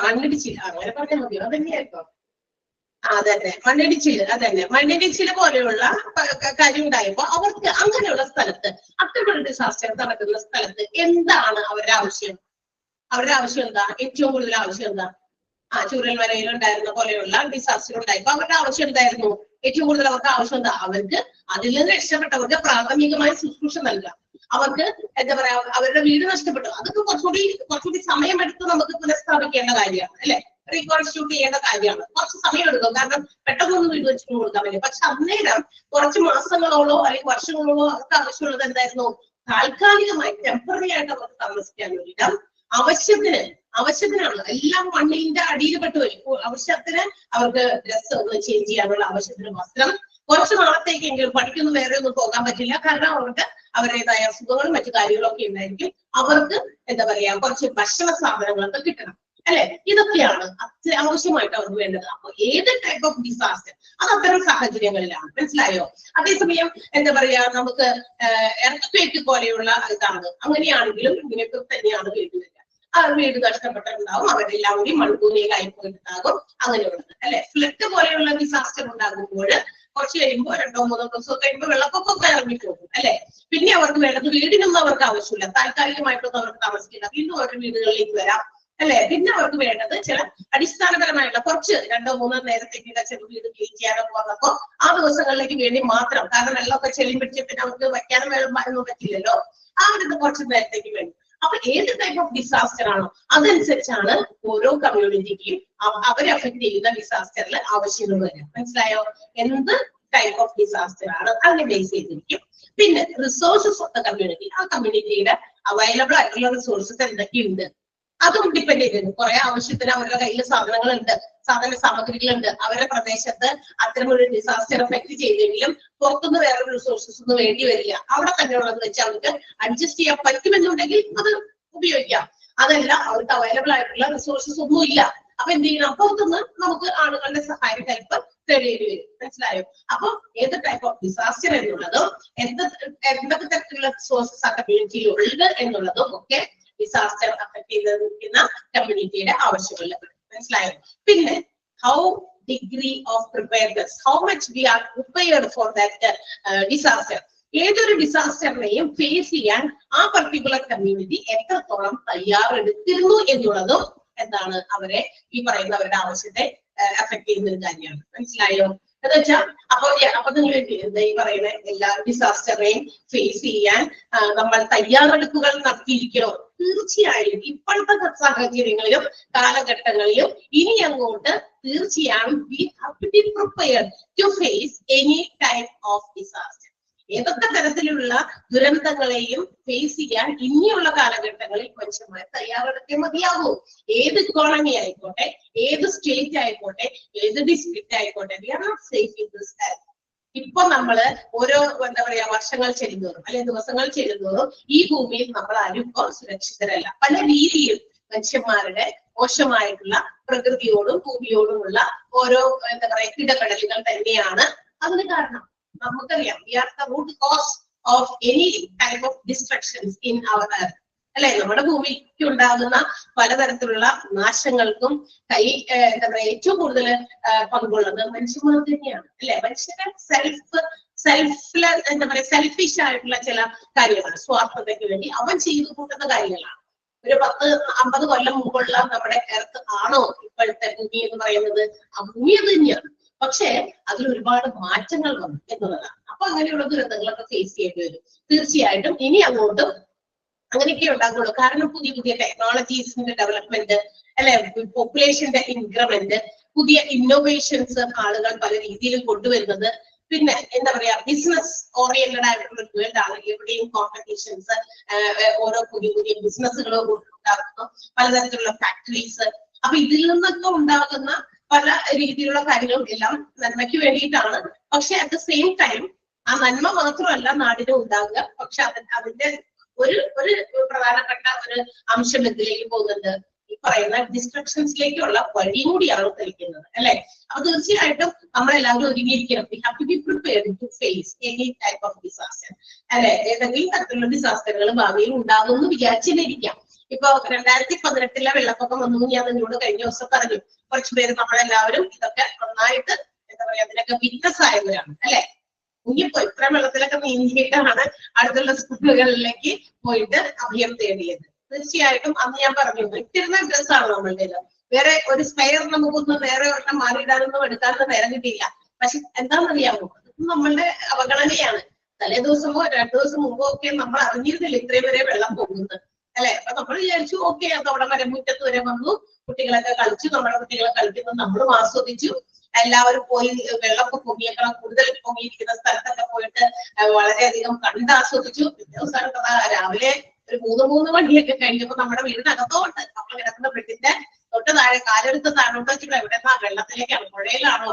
മണ്ണിടിച്ചിൽ, അങ്ങനെ പറഞ്ഞാൽ മതിയോ? അതന്നെയായിരിക്കും. അതന്നെ മണ്ണിടിച്ചില്, അതന്നെ മണ്ണിടിച്ചില് പോലെയുള്ള കാര്യം ഉണ്ടായപ്പോ അവർക്ക് അങ്ങനെയുള്ള സ്ഥലത്ത്, അത്തരമൊരു ഡിസാസ്റ്റർ നടക്കുന്ന സ്ഥലത്ത് എന്താണ് അവരുടെ ആവശ്യം? അവരുടെ ആവശ്യം എന്താ? ഏറ്റവും കൂടുതൽ ആവശ്യം എന്താ? ചൂരൽമലയിൽ ഉണ്ടായിരുന്ന പോലെയുള്ള ഡിസാസ്റ്റർ ഉണ്ടായപ്പോ അവരുടെ ആവശ്യം എന്തായിരുന്നു? ഏറ്റവും കൂടുതൽ അവർക്ക് ആവശ്യം എന്താ? അവർക്ക് അതിൽ നിന്ന് രക്ഷപ്പെട്ടവർക്ക് പ്രാഥമികമായ ശുശ്രൂഷ നൽകാം. അവർക്ക് എന്താ പറയാ, അവരുടെ വീട് നഷ്ടപ്പെട്ടു, അതൊക്കെ കുറച്ചുകൂടി സമയമെടുത്ത് നമുക്ക് പുനഃസ്ഥാപിക്കേണ്ട കാര്യമാണ് അല്ലെ. റീകോൺസ്റ്റിറ്റ്യൂട്ട് ചെയ്യേണ്ട കാര്യമാണ്. കുറച്ച് സമയം എടുക്കും, കാരണം പെട്ടെന്നൊന്നും വീട് വെച്ചിട്ട് കൊടുക്കാൻ പറ്റില്ല. പക്ഷെ അന്നേരം കുറച്ച് മാസങ്ങളോളോ അല്ലെങ്കിൽ വർഷങ്ങളോളോ അവർക്ക് ആവശ്യമുള്ളത് എന്തായിരുന്നു? താൽക്കാലികമായി ടെമ്പററി ആയിട്ട് അവർക്ക് താമസിക്കാൻ വേണ്ടിയിട്ട് ആവശ്യത്തിനാണ്. എല്ലാം മണ്ണിന്റെ അടിയിൽ പെട്ടുപോയി. ആവശ്യത്തിന് അവർക്ക് ഡ്രസ് ഒന്ന് ചേഞ്ച് ചെയ്യാനുള്ള ആവശ്യത്തിന് വസ്ത്രം, കുറച്ച് നാളത്തേക്കെങ്കിലും പഠിക്കൊന്നും വേറെ ഒന്നും പോകാൻ പറ്റില്ല, കാരണം അവർക്ക് അവരുടേതായ അസുഖങ്ങളും മറ്റു കാര്യങ്ങളൊക്കെ ഉണ്ടായിരിക്കും. അവർക്ക് എന്താ പറയാ, കുറച്ച് ഭക്ഷണ സാധനങ്ങളൊക്കെ കിട്ടണം അല്ലെ. ഇതൊക്കെയാണ് അത്യാവശ്യമായിട്ട് അവർക്ക് വേണ്ടത്. അപ്പൊ ഏത് ടൈപ്പ് ഓഫ് ഡിസാസ്റ്റർ അത് അത്തരം സാഹചര്യങ്ങളിലാണ്, മനസ്സിലായോ? അതേസമയം എന്താ പറയാ, നമുക്ക് എർത്ത് പോലെയുള്ള ഇതാണ്, അങ്ങനെയാണെങ്കിലും ഇങ്ങനെയൊക്കെ തന്നെയാണ് വീട്. വീട് നഷ്ടപ്പെട്ടിട്ടുണ്ടാവും, അവരെല്ലാം കൂടി മൺകൂനയിലായി പോയിട്ടുണ്ടാകും, അങ്ങനെയുള്ളത് അല്ലെ. ഫ്ലഡ് പോലെയുള്ള ഡിസാസ്റ്റർ ഉണ്ടാകുമ്പോൾ കുറച്ച് കഴിയുമ്പോൾ 2-3 ദിവസം കഴിയുമ്പോൾ വെള്ളപ്പൊക്കമൊക്കെ ഇറങ്ങിപ്പോകും അല്ലെ. പിന്നെ അവർക്ക് വേണ്ടത് വീടിനൊന്നും അവർക്ക് ആവശ്യമില്ല, താൽക്കാലികമായിട്ടൊന്നും അവർക്ക് താമസിക്കില്ല, വീണ്ടും അവരുടെ വീടുകളിലേക്ക് വരാം അല്ലെ. പിന്നെ അവർക്ക് വേണ്ടത് ചില അടിസ്ഥാനപരമായിട്ടുള്ള കുറച്ച് 2-3 നേരത്തേക്ക് ചില വീട് ക്ലീൻ ചെയ്യാനോ പോകുന്നപ്പോ ആ ദിവസങ്ങളിലേക്ക് വേണ്ടി മാത്രം, കാരണം വെള്ളമൊക്കെ ചെളി പിടിച്ച് പിന്നെ അവർക്ക് വയ്ക്കാനും വെള്ളം പറ്റില്ലല്ലോ, ആ ഒരു കുറച്ച് നേരത്തേക്ക് വേണ്ടി. അപ്പൊ ഏത് ടൈപ്പ് ഓഫ് ഡിസാസ്റ്റർ ആണോ അതനുസരിച്ചാണ് ഓരോ കമ്മ്യൂണിറ്റിക്കും അവരെ അഫക്ട് ചെയ്യുന്ന ഡിസാസ്റ്ററിൽ ആവശ്യങ്ങൾ വരിക, മനസ്സിലായോ? എന്ത് ടൈപ്പ് ഓഫ് ഡിസാസ്റ്റർ ആണ് അതിനെ ബേസ് ചെയ്തിരിക്കും. പിന്നെ റിസോഴ്സസ് ഓഫ് ദ കമ്മ്യൂണിറ്റി, ആ കമ്മ്യൂണിറ്റിയുടെ അവൈലബിൾ ആയിട്ടുള്ള റിസോഴ്സസ് എന്തൊക്കെയുണ്ട് അതും ഡിപ്പെൻഡ് ചെയ്തിരുന്നു. കുറെ ആവശ്യത്തിന് അവരുടെ കയ്യിൽ സാധനങ്ങളുണ്ട്, സാധന സാമഗ്രികളുണ്ട്. അവരുടെ പ്രദേശത്ത് അത്തരമൊരു ഡിസാസ്റ്റർ എഫക്ട് ചെയ്തെങ്കിലും പുറത്തുനിന്ന് വേറെ റിസോഴ്സസ് ഒന്നും വേണ്ടി വരില്ല. അവിടെ തന്നെയുള്ളത് വെച്ച് അവർക്ക് അഡ്ജസ്റ്റ് ചെയ്യാൻ പറ്റുമെന്നുണ്ടെങ്കിൽ അത് ഉപയോഗിക്കാം. അതല്ല, അവർക്ക് അവൈലബിൾ ആയിട്ടുള്ള റിസോഴ്സസ് ഒന്നും ഇല്ല, അപ്പൊ എന്ത് ചെയ്യണം? പുറത്തുനിന്ന് നമുക്ക് ആളുകളുടെ സഹായം ഹെൽപ്പ് തേടേണ്ടി വരും, മനസ്സിലായോ? അപ്പൊ ഏത് ടൈപ്പ് ഓഫ് ഡിസാസ്റ്റർ എന്നുള്ളതും എന്തൊക്കെ തരത്തിലുള്ള റിസോഴ്സസ് ആ കമ്മ്യൂണിറ്റിയിൽ ഉണ്ട് എന്നുള്ളതും ഒക്കെ ഡിസാസ്റ്റർ അഫക്ട് ചെയ്തിരിക്കുന്ന കമ്മ്യൂണിറ്റിയുടെ ആവശ്യമുള്ള, മനസ്സിലായോ? പിന്നെ how degree of preparedness, how much V are prepared for that disaster. ഏതൊരു ഡിസാസ്റ്ററിനെയും ഫേസ് ചെയ്യാൻ ആ പർട്ടിക്കുലർ കമ്മ്യൂണിറ്റി എത്രത്തോളം തയ്യാറെടുത്തിരുന്നു എന്നുള്ളതും എന്താണ് അവരെ ഈ പറയുന്ന അവരുടെ ആവശ്യത്തെ അഫക്ട് ചെയ്യുന്ന ഒരു കാര്യമാണ്. മനസ്സിലായോ? എന്ന് വെച്ചാൽ അപ്പൊ നിങ്ങൾ ഈ പറയുന്ന എല്ലാ ഡിസാസ്റ്ററിനെയും ഫേസ് ചെയ്യാൻ നമ്മൾ തയ്യാറെടുപ്പുകൾ നടത്തിയിരിക്കണോ? തീർച്ചയായും ഇപ്പോഴത്തെ സാഹചര്യങ്ങളിലും കാലഘട്ടങ്ങളിലും ഇനി അങ്ങോട്ട് തീർച്ചയായും we have to be prepared to face any type of disaster. ഏതൊക്കെ തരത്തിലുള്ള ദുരന്തങ്ങളെയും ഫേസ് ചെയ്യാൻ ഇനിയുള്ള കാലഘട്ടങ്ങളിൽ മനുഷ്യന്മാർ തയ്യാറെടുത്തേ മതിയാകൂ. ഏത് ഇക്കോണമി ആയിക്കോട്ടെ, ഏത് സ്റ്റേറ്റ് ആയിക്കോട്ടെ, ഏത് ഡിസ്ട്രിക്റ്റ് ആയിക്കോട്ടെ, we are not safe in this earth. ഇപ്പൊ നമ്മള് ഓരോ എന്താ പറയാ വർഷങ്ങൾ ചെല്ലുന്നതും അല്ലെങ്കിൽ ദിവസങ്ങൾ ചെല്ലുന്നതും ഈ ഭൂമിയിൽ നമ്മൾ ആരും ഇപ്പോൾ സുരക്ഷിതരല്ല. പല രീതിയിൽ മനുഷ്യന്മാരുടെ മോശമായിട്ടുള്ള പ്രകൃതിയോടും ഭൂമിയോടുമുള്ള ഓരോ എന്താ പറയാ ഇടപെടലുകൾ തന്നെയാണ് അതിന് കാരണം. നമുക്കറിയാം we are the root cause of any type of destructions in our earth. അല്ലെ? നമ്മുടെ ഭൂമിക്ക് ഉണ്ടാകുന്ന പലതരത്തിലുള്ള നാശങ്ങൾക്കും എന്താ പറയാ ഏറ്റവും കൂടുതൽ പങ്കുള്ളത് മനുഷ്യന്മാർ തന്നെയാണ്. അല്ലെ? മനുഷ്യന്റെ എന്താ പറയാ സെൽഫിഷ് ആയിട്ടുള്ള ചില കാര്യങ്ങൾ സ്വാർത്ഥതയ്ക്ക് വേണ്ടി അവൻ ചെയ്തു കൂട്ടുന്ന കാര്യങ്ങളാണ്. ഒരു 10-50 കൊല്ലം മുമ്പുള്ള നമ്മുടെ എർത്ത് ആണോ ഇപ്പോഴത്തെ ഭൂമി എന്ന് പറയുന്നത്? ആ ഭൂമി അത് തന്നെയാണ്. പക്ഷെ അതിൽ ഒരുപാട് മാറ്റങ്ങൾ വന്നു എന്നുള്ളതാണ്. അപ്പൊ അങ്ങനെയുള്ള ദുരന്തങ്ങളൊക്കെ ഫേസ് ചെയ്യേണ്ടി വരും. തീർച്ചയായിട്ടും ഇനി അങ്ങോട്ടും അങ്ങനെയൊക്കെ ഉണ്ടാകുള്ളൂ. കാരണം പുതിയ പുതിയ ടെക്നോളജീസിന്റെ ഡെവലപ്മെന്റ്, അല്ലെ, പോപ്പുലേഷന്റെ ഇൻക്രിമെന്റ്, പുതിയ ഇന്നോവേഷൻസ് ആളുകൾ പല രീതിയിലും കൊണ്ടുവരുന്നത്, പിന്നെ എന്താ പറയാ ബിസിനസ് ഓറിയന്റഡ് ആയിട്ടുള്ള വേൾഡ് ആണ്. എവിടെയും കോമ്പറ്റീഷൻസ്, ഓരോ പുതിയ പുതിയ ബിസിനസ്സുകൾ ഉണ്ടാകുന്നു, പലതരത്തിലുള്ള ഫാക്ടറീസ്. അപ്പൊ ഇതിൽ നിന്നൊക്കെ ഉണ്ടാകുന്ന പല രീതിയിലുള്ള കാര്യങ്ങളും എല്ലാം നന്മയ്ക്ക് വേണ്ടിയിട്ടാണ്. പക്ഷെ അറ്റ് ദ സെയിം ടൈം ആ നന്മ മാത്രമല്ല നാടിന് ഉണ്ടാകുക, പക്ഷെ അതിന്റെ ഒരു പ്രധാനപ്പെട്ട ഒരു അംശം എന്തിലേക്ക് പോകുന്നുണ്ട്? ഈ പറയുന്ന ഡിസ്ട്രക്ഷൻസിലേക്കുള്ള വഴി കൂടിയാണ് തെളിക്കുന്നത്. അല്ലെ? അപ്പൊ തീർച്ചയായിട്ടും നമ്മളെല്ലാവരും ഒരുങ്ങിയിരിക്കണം. We have to be prepared to face any type of disaster. അല്ലെ? ഏതെങ്കിലും തരത്തിലുള്ള ഡിസാസ്റ്ററുകൾ ഭാവിയിൽ ഉണ്ടാകുമെന്ന് വിചാരിച്ചിരിക്കാം. ഇപ്പൊ 2018 വെള്ളപ്പൊക്കം വന്നു. ഞാൻ നിങ്ങളോട് കഴിഞ്ഞ ദിവസം പറഞ്ഞു. കുറച്ചു പേര് നമ്മളെല്ലാവരും ഇതൊക്കെ നന്നായിട്ട് എന്താ പറയാ അതിനൊക്കെ വിറ്റ്നസ് ആയവരാണ്. അല്ലെ? ഇനിയിപ്പോ ഇത്ര വെള്ളത്തിലൊക്കെ നീന്തിയിട്ടാണ് അടുത്തുള്ള സ്കൂളുകളിലേക്ക് പോയിട്ട് അഭയം തേടിയത്. തീർച്ചയായിട്ടും അന്ന് ഞാൻ പറഞ്ഞു ഇട്ടിരുന്ന ഡ്രസ്സാണ് നമ്മളുടേത്. വേറെ ഒരു സ്പെയർ നമുക്കൊന്ന് വേറെ ഒരെണ്ണം മാറിയിടാനൊന്നും എടുക്കാനൊന്നും നേരം കിട്ടിയില്ല. പക്ഷെ എന്താണെന്നറിയാമോ? അത് നമ്മളുടെ അവഗണനയാണ്. തലേ ദിവസമോ 2 ദിവസം മുമ്പോ ഒക്കെ നമ്മൾ അറിഞ്ഞിരുന്നില്ല ഇത്രയും വരെ വെള്ളം പോകുന്നത്. അല്ലെ? അപ്പൊ നമ്മൾ വിചാരിച്ചു ഓക്കെ അത് അവിടെ വരെ മുറ്റത്ത് വരെ വന്നു, കുട്ടികളൊക്കെ കളിച്ചു, നമ്മുടെ കുട്ടികളെ കളിക്കുന്നത് നമ്മളും ആസ്വദിച്ചു. എല്ലാവരും പോയി വെള്ളമൊക്കെ പൊങ്ങിയേക്കണം, കൂടുതൽ പൊങ്ങിയിരിക്കുന്ന സ്ഥലത്തൊക്കെ പോയിട്ട് വളരെയധികം കണ്ട് ആസ്വദിച്ചു. പിറ്റേ ദിവസം രാവിലെ ഒരു 3 മണിയൊക്കെ കഴിഞ്ഞപ്പോ നമ്മുടെ വീടിനകത്തോട്ട് നമ്മൾ കിടക്കുന്ന ബെഡിന്റെ തൊട്ട് താഴെ കാലെടുത്ത് താഴോട്ട് വെച്ചിട്ട് എവിടെന്നാ വെള്ളത്തിലേക്കാണ്, പുഴയിലാണോ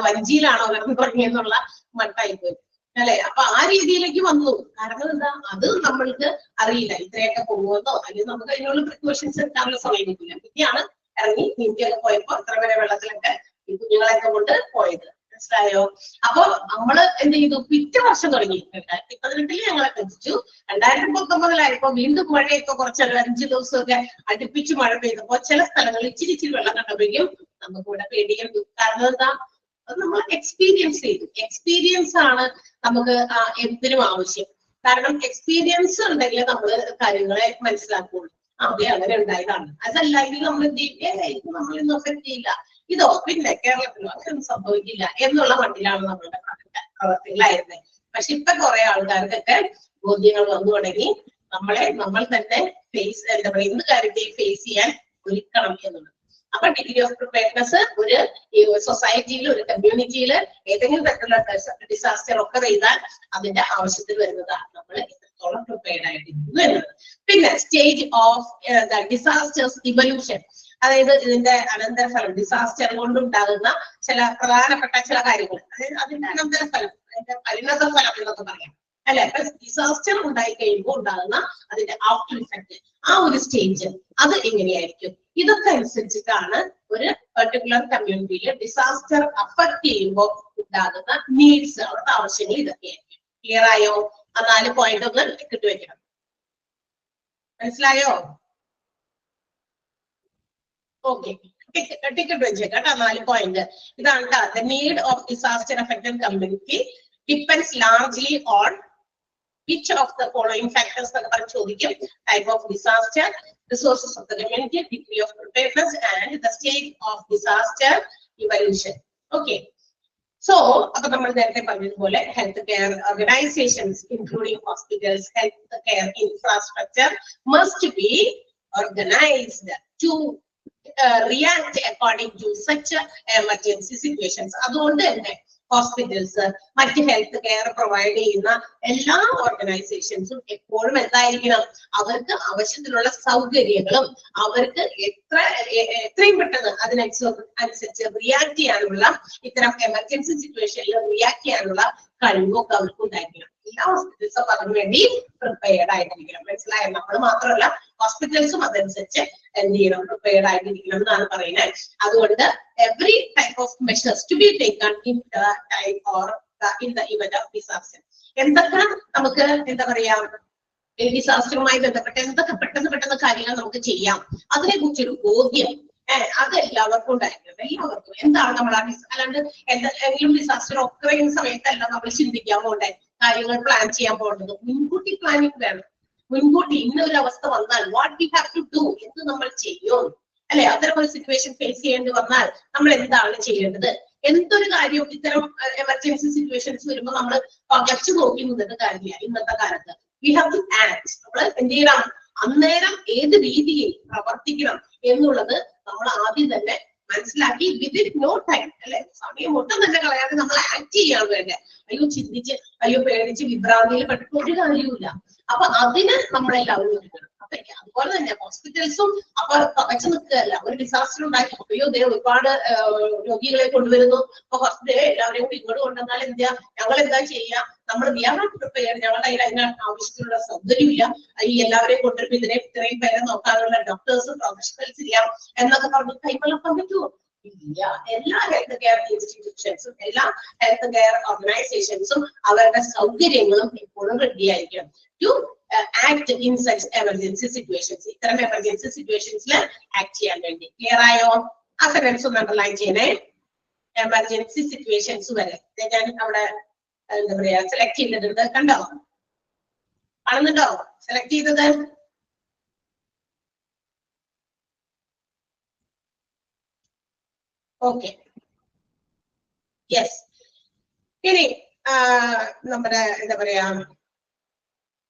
വഞ്ചിയിലാണോ കിടന്നു തുടങ്ങിയെന്നുള്ള മട്ടായി പോയി. അല്ലെ? അപ്പൊ ആ രീതിയിലേക്ക് വന്നു. കാരണം എന്താ? അത് നമ്മൾക്ക് അറിയില്ല ഇത്രയൊക്കെ പോകുമെന്നോ, അല്ലെങ്കിൽ നമുക്ക് അതിനുള്ള പ്രിക്കോഷൻസ് എടുക്കാനുള്ള സമയം കിട്ടില്ല. പിന്നെയാണ് ഇറങ്ങി നീന്തിയൊക്കെ പോയപ്പോ ഇത്ര വരെ വെള്ളത്തിലൊക്കെ ഈ കുഞ്ഞുങ്ങളെയൊക്കെ കൊണ്ട് പോയത്. മനസ്സിലായോ? അപ്പൊ നമ്മള് എന്ത് ചെയ്തു? പിറ്റേ വർഷം തുടങ്ങി 2018 ഞങ്ങളെ എത്തിച്ചു. 2019 വീണ്ടും മഴയൊക്കെ കുറച്ച് 5 ദിവസമൊക്കെ അടുപ്പിച്ച് മഴ പെയ്തപ്പോ ചില സ്ഥലങ്ങളിൽ ഇച്ചിരി വെള്ളം കണ്ടപ്പോഴേക്കും നമുക്ക് ഇവിടെ പേടിയുണ്ട്. കാരണം എന്താ? അത് നമ്മൾ എക്സ്പീരിയൻസ് ചെയ്തു. എക്സ്പീരിയൻസ് ആണ് നമുക്ക് എന്തിനും ആവശ്യം. കാരണം എക്സ്പീരിയൻസ് ഉണ്ടെങ്കിൽ നമ്മള് കാര്യങ്ങളെ മനസ്സിലാക്കുള്ളൂ. അതെ അങ്ങനെ ഉണ്ടായതാണ്, അതല്ലെങ്കിൽ നമ്മൾ നമ്മളൊന്നും അഫക്ട് ചെയ്യില്ല, ഇതോ പിന്നെ കേരളത്തിലോ അങ്ങനെയൊന്നും സംഭവിക്കില്ല എന്നുള്ള മട്ടിലാണ് നമ്മളുടെ പ്രവർത്തികളായിരുന്നത്. പക്ഷെ ഇപ്പൊ കുറെ ആൾക്കാർക്കൊക്കെ ബോധ്യങ്ങൾ വന്നു തുടങ്ങി. നമ്മൾ തന്നെ ഫേസ് എന്താ പറയുക എന്ത് കാര്യത്തെയും ഫേസ് ചെയ്യാൻ ഒരുക്കണം എന്നുള്ളത്. അപ്പൊ ഡിഗ്രി ഓഫ് പ്രിപ്പയർനെസ് ഒരു സൊസൈറ്റിയിൽ, ഒരു കമ്മ്യൂണിറ്റിയിൽ ഏതെങ്കിലും തരത്തിലുള്ള ഡിസാസ്റ്റർ ഒക്കെ ചെയ്താൽ അതിന്റെ ആവശ്യത്തിൽ വരുന്നതാണ് നമ്മൾ എത്രത്തോളം പ്രിപ്പയർഡ് ആയിട്ടിരിക്കുന്നു എന്നത്. പിന്നെ സ്റ്റേജ് ഓഫ് ഡിസാസ്റ്റേഴ്സ് ഇവല്യൂഷൻ, അതായത് ഇതിന്റെ അനന്തരഫലം, ഡിസാസ്റ്റർ കൊണ്ടുണ്ടാകുന്ന ചില പ്രധാനപ്പെട്ട ചില കാര്യങ്ങൾ, അതായത് അതിന്റെ അനന്തരഫലം, അതിന്റെ പരിണത ഫലം എന്നൊക്കെ പറയാം. അല്ലെ? ഡിസാസ്റ്റർ ഉണ്ടായി കഴിയുമ്പോൾ ഉണ്ടാകുന്ന അതിന്റെ ആഫ്റ്റർ ഇഫക്റ്റ്, ആ ഒരു സ്റ്റേജ് അത് എങ്ങനെയായിരിക്കും? ഇതൊക്കെ അനുസരിച്ചിട്ടാണ് ഒരു പെർട്ടിക്കുലർ കമ്മ്യൂണിറ്റിയിൽ ഡിസാസ്റ്റർ അഫക്ട് ചെയ്യുമ്പോൾ ഉണ്ടാകുന്ന നീഡ്സ്, അവരുടെ ആവശ്യങ്ങൾ ഇതൊക്കെയായിരിക്കും. ക്ലിയർ ആയോ? ആ 4 പോയിന്റ് ഒന്ന് ടിക്കറ്റ് വെക്കണം. മനസ്സിലായോ? ഓക്കെ, ടിക്കറ്റ് വെച്ചേക്കാം. 4 പോയിന്റ് ഇതാണ്. The need of disaster affected community depends largely on which of the following factors ചോദിക്കും. Type of disaster, resources of the community, degree of preparedness, and the state of disaster evolution. Okay. So, അപ്പൊ നമ്മൾ നേരത്തെ പറഞ്ഞതുപോലെ health care organisations including hospitals, health care infrastructure must be organised to react according to such emergency situations. അതുകൊണ്ട് തന്നെ hospitals, മറ്റ് health care provide ചെയ്യുന്ന എല്ലാ ഓർഗനൈസേഷൻസും എപ്പോഴും എന്തായിരിക്കണം, അവർക്ക് ആവശ്യത്തിനുള്ള സൗകര്യങ്ങളും അവർക്ക് എത്രയും പെട്ടെന്ന് അതിനനുസരിച്ച് റിയാക്ട് ചെയ്യാനുള്ള, ഇത്തരം എമർജൻസി സിറ്റുവേഷനിൽ റിയാക്ട് ചെയ്യാനുള്ള കഴിവൊക്കെ അവർക്ക് ഉണ്ടായിരിക്കണം. എല്ലാ ഹോസ്പിറ്റൽസും അതിനു വേണ്ടി പ്രിപ്പയർഡ് ആയിട്ടിരിക്കണം. മനസ്സിലായോ? നമ്മൾ മാത്രമല്ല, ഹോസ്പിറ്റൽസും അതനുസരിച്ച് എന്ത് ചെയ്യണം, പ്രിപ്പയർഡ് ആയിട്ടിരിക്കണം എന്നാണ് പറയുന്നത്. അതുകൊണ്ട് every type of measures to be taken in the time or in the event of disaster. എന്തൊക്കെ നമുക്ക് എന്താ പറയാ, ഡിസാസ്റ്ററുമായി ബന്ധപ്പെട്ട് എന്തൊക്കെ പെട്ടെന്ന് കാര്യങ്ങൾ നമുക്ക് ചെയ്യാം, അതിനെ കുറിച്ചൊരു ബോധ്യം അത് എല്ലാവർക്കും ഉണ്ടായിരിക്കണം. എല്ലാവർക്കും എന്താണ് നമ്മൾ അല്ലാണ്ട് എന്തെങ്കിലും ഡിസാസ്റ്റർ ഒക്കെ വരുന്ന സമയത്തല്ല നമ്മൾ ചിന്തിക്കാൻ പോകണ്ടേ, കാര്യങ്ങൾ പ്ലാൻ ചെയ്യാൻ പോകേണ്ടത്. മുൻകൂട്ടി പ്ലാനിങ് വേണം. മുൻകൂട്ടി ഇന്നൊരു അവസ്ഥ വന്നാൽ what we have to do, എന്ത് നമ്മൾ ചെയ്യും, അല്ലെ? അത്തരം ഒരു സിറ്റുവേഷൻ ഫേസ് ചെയ്യേണ്ടി വന്നാൽ നമ്മൾ എന്താണ് ചെയ്യേണ്ടത്? എന്തൊരു കാര്യവും ഇത്തരം എമർജൻസി സിറ്റുവേഷൻസ് വരുമ്പോൾ നമ്മൾ പകച്ചു നോക്കി നിന്നിട്ട് കാര്യമില്ല. ഇന്നത്തെ കാലത്ത് വി ഹാവ് ടു ആക്ട്. നമ്മൾ എന്ത് ചെയ്യണം, അന്നേരം ഏത് രീതിയിൽ പ്രവർത്തിക്കണം എന്നുള്ളത് നമ്മൾ ആദ്യം തന്നെ മനസ്സിലാക്കി വിതിൻ നോ ടൈം, അല്ലെ? സമയം ഒട്ടും തന്നെ കളയാതെ നമ്മൾ ആക്ട് ചെയ്യാൻ വേണ്ടേ. അയ്യോ ചിന്തിച്ച്, അയ്യോ പേടിച്ച് വിഭ്രാന്തിയിൽ പെട്ടിട്ട് ഒരു കാര്യവുമില്ല. അപ്പൊ അതിന് നമ്മളെല്ലാവരും ഒരുങ്ങണം. അതുപോലെ തന്നെ ഹോസ്പിറ്റൽസും അപ്പൊ പകച്ചു നിൽക്കുകയല്ല. ഒരു ഡിസാസ്റ്റർ ഉണ്ടാക്കി, അയ്യോ ഒരുപാട് രോഗികളെ കൊണ്ടുവരുന്നു, അപ്പൊ ഹോസ്പിറ്റലിൽ എല്ലാവരെയും കൂടി ഇങ്ങോട്ട് കൊണ്ടുവന്നാൽ എന്താ, ഞങ്ങൾ എന്താ ചെയ്യുക, നമ്മൾ വി ആർ നോട്ട് പ്രിപ്പയർഡ്, ഞങ്ങളുടെ കയ്യിൽ അതിന് ആവശ്യത്തിനുള്ള സൗകര്യമില്ല, ഈ എല്ലാവരെയും കൊണ്ടുവരുമ്പോൾ ഇത്രയും പേരെ നോക്കാനുള്ള ഡോക്ടേഴ്സും പ്രൊഫഷണൽസ് ഇല്ല എന്നൊക്കെ പറഞ്ഞ് കൈമലക്കാൻ പറ്റുമോ? ഇല്ല. എല്ലാ ഹെൽത്ത് കെയർ ഇൻസ്റ്റിറ്റ്യൂഷൻസും എല്ലാ ഹെൽത്ത് കെയർ ഓർഗനൈസേഷൻസും അവരുടെ സൗകര്യങ്ങളും എപ്പോഴും റെഡി ആയിരിക്കണം to act in such emergency situations. ഇത്തരം എമർജൻസി സിറ്റുവേഷൻസിൽ ആക്ട് ചെയ്യാൻ വേണ്ടി. ക്ലിയർ ആയോ? ആ സെന്റൻസ് ഒന്ന് അണ്ടർലൈൻ ചെയ്യണേ. എമർജൻസി സിറ്റുവേഷൻസ് വരെ ഞാൻ അവിടെ എന്താ പറയാ സെലക്ട് ചെയ്തിട്ടുണ്ട്. കണ്ടോ? കാണുന്നുണ്ടോ സെലക്ട് ചെയ്തത്? Okay, yes. ഇനി നമ്മുടെ എന്താ പറയാ,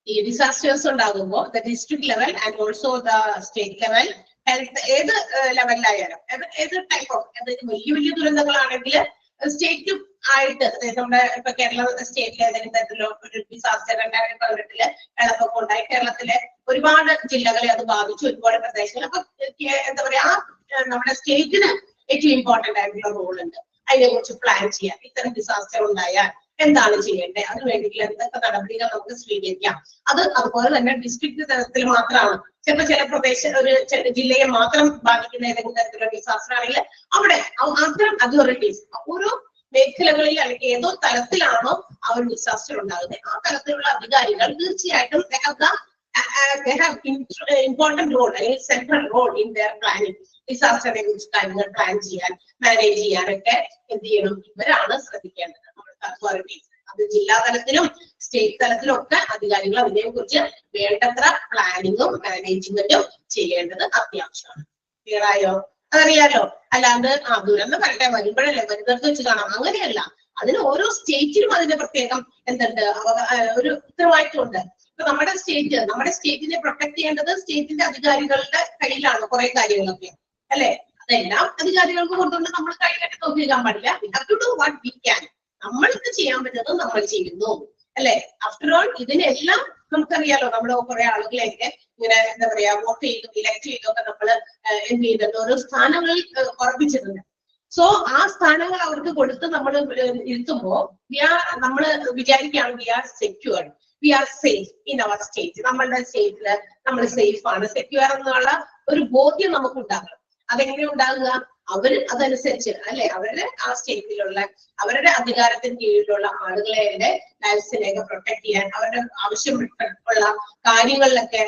ഈ ഡിസാസ്റ്റേഴ്സ് ഉണ്ടാകുമ്പോൾ the district level and also the state level health ഏത് ലെവലിലായാലും ഏത് ടൈപ്പ് ഓഫ് വലിയ വലിയ ദുരന്തങ്ങളാണെങ്കിൽ സ്റ്റേറ്റും ആയിട്ട്, അതായത് നമ്മുടെ ഇപ്പൊ കേരള സ്റ്റേറ്റിലെ ഏതെങ്കിലും തരത്തിലോ ഒരു ഡിസാസ്റ്റർ 2018 വെള്ളപ്പൊക്കം ഉണ്ടായി, കേരളത്തിലെ ഒരുപാട് ജില്ലകളെ അത് ബാധിച്ചു, ഒരുപാട് പ്രദേശങ്ങൾ. അപ്പൊ എന്താ പറയാ, നമ്മുടെ സ്റ്റേറ്റിന് ഏറ്റവും ഇമ്പോർട്ടന്റ് ആയിട്ടുള്ള റോൾ ഉണ്ട്. അതിനെ കുറിച്ച് പ്ലാൻ ചെയ്യാൻ, ഇത്തരം ഡിസാസ്റ്റർ ഉണ്ടായാൽ എന്താണ് ചെയ്യേണ്ടത്, അതിന് വേണ്ടിയിട്ടുള്ള എന്തൊക്കെ നടപടികൾ നമുക്ക് സ്വീകരിക്കാം. അതുപോലെ തന്നെ ഡിസ്ട്രിക്ട് തലത്തിൽ മാത്രമാണ്. ചിലപ്പോൾ ചില ഒരു ജില്ലയെ മാത്രം ബാധിക്കുന്ന ഏതെങ്കിലും തരത്തിലുള്ള ഡിസാസ്റ്റർ ആണെങ്കിൽ അവിടെ അത്തരം അതോറിറ്റീസ് ഓരോ മേഖലകളിൽ അല്ലെങ്കിൽ ഏതോ തലത്തിലാണോ ആ ഒരു ഡിസാസ്റ്റർ ഉണ്ടാകുന്നത്, ആ തലത്തിലുള്ള അധികാരികൾ തീർച്ചയായിട്ടും they have important role, അല്ലെങ്കിൽ central role in their planning. ഡിസാസ്റ്ററിനെ കുറിച്ച് കാര്യങ്ങൾ പ്ലാൻ ചെയ്യാൻ, മാനേജ് ചെയ്യാനൊക്കെ എന്ത് ചെയ്യണം, ഇവരാണ് ശ്രദ്ധിക്കേണ്ടത്. അതോറിറ്റീസ് അത് ജില്ലാ തലത്തിലും സ്റ്റേറ്റ് തലത്തിലും ഒക്കെ അധികാരികൾ അതിനെ കുറിച്ച് വേണ്ടത്ര പ്ലാനിങ്ങും മാനേജ്മെന്റും ചെയ്യേണ്ടത് അത്യാവശ്യമാണ്. ക്ലിയർ ആയോ? അതറിയാലോ. അല്ലാണ്ട് ദുരന്തം വരട്ടെ, വരുമ്പോഴല്ലേ വരുന്നിടത്ത് വെച്ച് കാണാം, അങ്ങനെയല്ല. അതിന് ഓരോ സ്റ്റേറ്റിനും അതിന്റെ പ്രത്യേകം എന്തുണ്ട്, ഒരു ഉത്തരവാദിത്വമുണ്ട്. ഇപ്പൊ നമ്മുടെ സ്റ്റേറ്റിനെ പ്രൊട്ടക്ട് ചെയ്യേണ്ടത് സ്റ്റേറ്റിന്റെ അധികാരികളുടെ കയ്യിലാണ് കുറെ കാര്യങ്ങളൊക്കെ, അല്ലെ? അതെല്ലാം അധികാരികൾക്ക് കൊണ്ടുകൊണ്ട് നമ്മൾ കൈകെട്ടി നോക്കിക്കാൻ പാടില്ല. We have to do what we can. നമ്മൾക്ക് ചെയ്യാൻ പറ്റുന്നത് നമ്മൾ ചെയ്യുന്നു, അല്ലെ? ആഫ്റ്റർ ഓൾ ഇതിനെല്ലാം നമുക്കറിയാലോ, നമ്മൾ കുറെ ആളുകളെയൊക്കെ ഇങ്ങനെ എന്താ പറയാ വോട്ട് ചെയ്തു ഇലക്ട് ചെയ്തൊക്കെ നമ്മൾ എന്ത് ചെയ്തിട്ടുണ്ട്, ഓരോ സ്ഥാനങ്ങളിൽ ഉറപ്പിച്ചിട്ടുണ്ട്. സോ ആ സ്ഥാനങ്ങൾ അവർക്ക് കൊടുത്ത് നമ്മൾ ഇരുത്തുമ്പോ നമ്മൾ വിചാരിക്കുകയാണ് we are secured, we are safe in our state. നമ്മളുടെ സ്റ്റേറ്റില് നമ്മൾ സേഫ് ആണ്, സെക്യൂർ എന്നുള്ള ഒരു ബോധ്യം നമുക്ക് ഉണ്ടാകണം. അതെങ്ങനെ ഉണ്ടാകുക? അവര് അതനുസരിച്ച് അല്ലെ, അവരുടെ ആ സ്റ്റേറ്റിലുള്ള അവരുടെ അധികാരത്തിന് കീഴിലുള്ള ആളുകളെ ലൈഫ്സിനെയൊക്കെ പ്രൊട്ടക്ട് ചെയ്യാൻ അവരുടെ ആവശ്യമുള്ള കാര്യങ്ങളിലൊക്കെ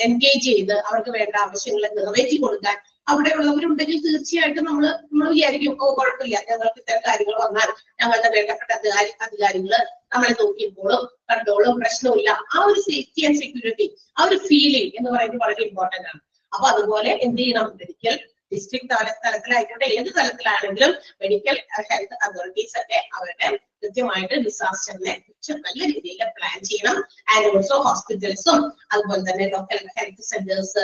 എൻഗേജ് ചെയ്ത് അവർക്ക് വേണ്ട ആവശ്യങ്ങളെ നിറവേറ്റി കൊടുക്കാൻ അവിടെ ഉള്ളവരുണ്ടെങ്കിൽ തീർച്ചയായിട്ടും നമ്മൾ വിചാരിക്കും, ഓ കുഴപ്പമില്ല, ഞങ്ങൾക്ക് ഇത്തരം കാര്യങ്ങൾ വന്നാൽ ഞങ്ങളുടെ വേണ്ടപ്പെട്ട അധികാരികള് നമ്മളെ നോക്കിയപ്പോഴും കണ്ടോളും, പ്രശ്നമില്ല. ആ ഒരു സേഫ്റ്റി ആൻഡ് സെക്യൂരിറ്റി, ആ ഒരു ഫീലിംഗ് എന്ന് പറയുന്നത് വളരെ ഇമ്പോർട്ടന്റ് ആണ്. അപ്പൊ അതുപോലെ എന്ത് ചെയ്യണം? മെഡിക്കൽ ഡിസ്ട്രിക്ട് തലത്തിലായിക്കോട്ടെ, ഏത് തലത്തിലാണെങ്കിലും മെഡിക്കൽ ഹെൽത്ത് അതോറിറ്റീസ് ഒക്കെ അവരുടെ കൃത്യമായിട്ട് ഡിസാസ്റ്ററിനെ കുറിച്ച് നല്ല രീതിയിൽ പ്ലാൻ ചെയ്യണം. ആൻഡ് ഓൾസോ ഹോസ്പിറ്റൽസും അതുപോലെ തന്നെ ലോക്കൽ ഹെൽത്ത് സെന്റേഴ്സ്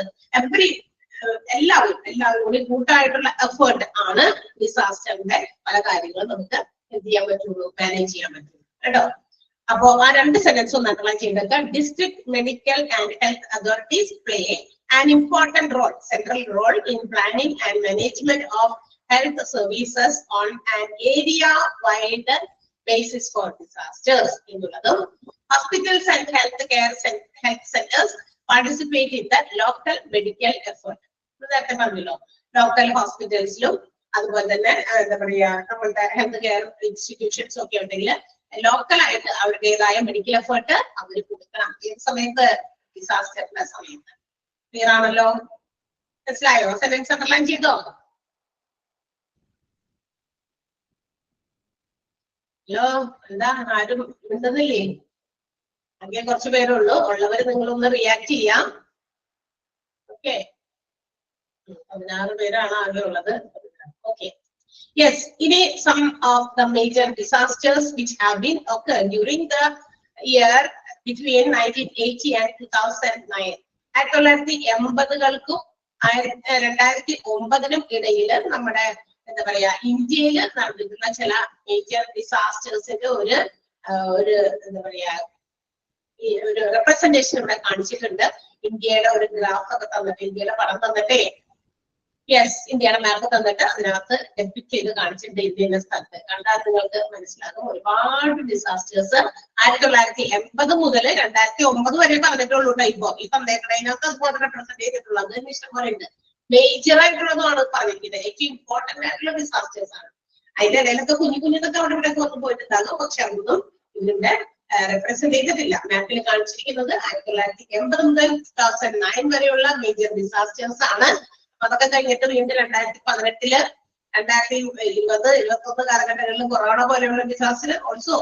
എല്ലാവരും കൂടി കൂട്ടായിട്ടുള്ള എഫേർട്ട് ആണ് ഡിസാസ്റ്ററിന്റെ പല കാര്യങ്ങളും നമുക്ക് എന്ത് ചെയ്യാൻ പറ്റുള്ളൂ, മാനേജ് ചെയ്യാൻ പറ്റുള്ളൂ കേട്ടോ. അപ്പോ ആ 2 സെന്റൻസ് ഒന്ന് അണ്ടർലൈൻ ചെയ്തിട്ട്, district medical and health authorities play an important role, central role in planning and management of health services on an area-wide basis for disasters. Hospitals and health centers participate in the local medical effort. That's the local hospitals, അതുപോലെ തന്നെ എന്താ പറയാ, നമ്മളുടെ health care institutions ഒക്കെ ഉണ്ടെങ്കിൽ ലോക്കലായിട്ട് അവരുടേതായ medical effort അവർ കൊടുക്കണം. ഏത് സമയത്ത്? ഡിസാസ്റ്ററിന്റെ സമയത്ത്. ക്ലിയർ ആണല്ലോ? മനസ്സിലായോ? സെന്റൻസ് അണ്ടർലൈൻ ചെയ്തോ? ഹലോ, എന്താ ആരും മിണ്ടുന്നില്ലേ? അങ്ങനെ കുറച്ച് പേരുള്ളൂ. ഉള്ളവര് നിങ്ങളൊന്ന് റിയാക്ട് ചെയ്യാം. ഓക്കെ, 16 പേരാണ് ആകെ ഉള്ളത്. Okay, yes. ഇനി some of the major disasters which have been occurred during the year between 1980 and 2009. 1980-കൾക്കും 2009-നും ഇടയിൽ നമ്മുടെ എന്താ പറയാ ഇന്ത്യയിൽ നടന്നിട്ടുള്ള ചില മേജർ ഡിസാസ്റ്റേഴ്സിന്റെ ഒരു എന്താ പറയാ ഒരു റെപ്രസെന്റേഷൻ ഇവിടെ കാണിച്ചിട്ടുണ്ട്. ഇന്ത്യയുടെ ഒരു ഗ്രാഫ് ഒക്കെ തന്നിട്ട്, ഇന്ത്യയുടെ പടം തന്നിട്ടേ, യെസ്, ഇന്ത്യയുടെ മാപ്പ് തന്നിട്ട് അതിനകത്ത് ഡെപിക്ട് ചെയ്ത് കാണിച്ചിട്ടുണ്ട്. ഇന്ത്യയുടെ സ്ഥലത്ത് കണ്ടാൽ നിങ്ങൾക്ക് മനസ്സിലാകും. ഒരുപാട് ഡിസാസ്റ്റേഴ്സ് 1980 മുതൽ 2009 വരെ പറഞ്ഞിട്ടുള്ളൂ. ഈ തന്നേക്കണതിനകത്ത് അതുപോലെ റെപ്രസെന്റ് ചെയ്തിട്ടുള്ളത് ഇഷ്ടംപോലെ ഉണ്ട്. മേജർ ആയിട്ടുള്ളതാണ് പറഞ്ഞിരിക്കുന്നത്. ഏറ്റവും ഇമ്പോർട്ടന്റ് ആയിട്ടുള്ള ഡിസാസ്റ്റേഴ്സ് ആണ്. അതിന്റെ ഇടയിലൊക്കെ കുഞ്ഞിതൊക്കെ അവിടെ ഇവിടെ വന്നു പോയിട്ടുണ്ടാകും. പക്ഷെ അതൊന്നും ഇതിന്റെ റെപ്രസെന്റ് ചെയ്തിട്ടില്ല. മാപ്പിൽ കാണിച്ചിരിക്കുന്നത് 1980 മുതൽ 2009 വരെയുള്ള മേജർ ഡിസാസ്റ്റേഴ്സ് ആണ്. അതൊക്കെ കഴിഞ്ഞിട്ട് വീണ്ടും 2018, 2020, 2021 കാലഘട്ടങ്ങളിലും കൊറോണ പോലെയുള്ള disaster also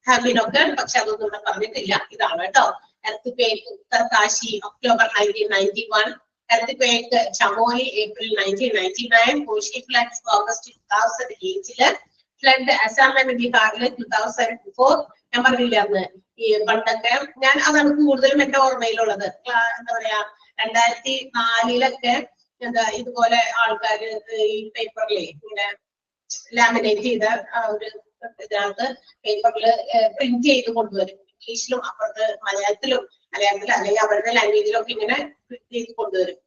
have been occurred. പക്ഷെ അതൊന്നും ഇവിടെ പറഞ്ഞിട്ടില്ല. ഇതാണ് കേട്ടോ. Earthquake Uttarkashi October 1991, earthquake Chamoli April 1999, Kosi floods August 2008, flood Assam and ബീഹാറിൽ 2004. ഞാൻ പറഞ്ഞില്ല അന്ന് ഈ പണ്ടൊക്കെ ഞാൻ അതാണ് കൂടുതലും എന്റെ ഓർമ്മയിലുള്ളത്. എന്താ പറയാ 2004-ലൊക്കെ എന്താ ഇതുപോലെ ആൾക്കാര് ഈ പേപ്പറിലെ ഇങ്ങനെ ലാമിനേറ്റ് ചെയ്ത ഒരു ഇതിനകത്ത് പേപ്പറിൽ പ്രിന്റ് ചെയ്ത് കൊണ്ടുവരും. ഇംഗ്ലീഷിലും അപ്പുറത്ത് മലയാളത്തിലും അല്ലെങ്കിൽ അവരുടെ ലാംഗ്വേജിലൊക്കെ ഇങ്ങനെ പ്രിന്റ് ചെയ്ത് കൊണ്ടുവരും.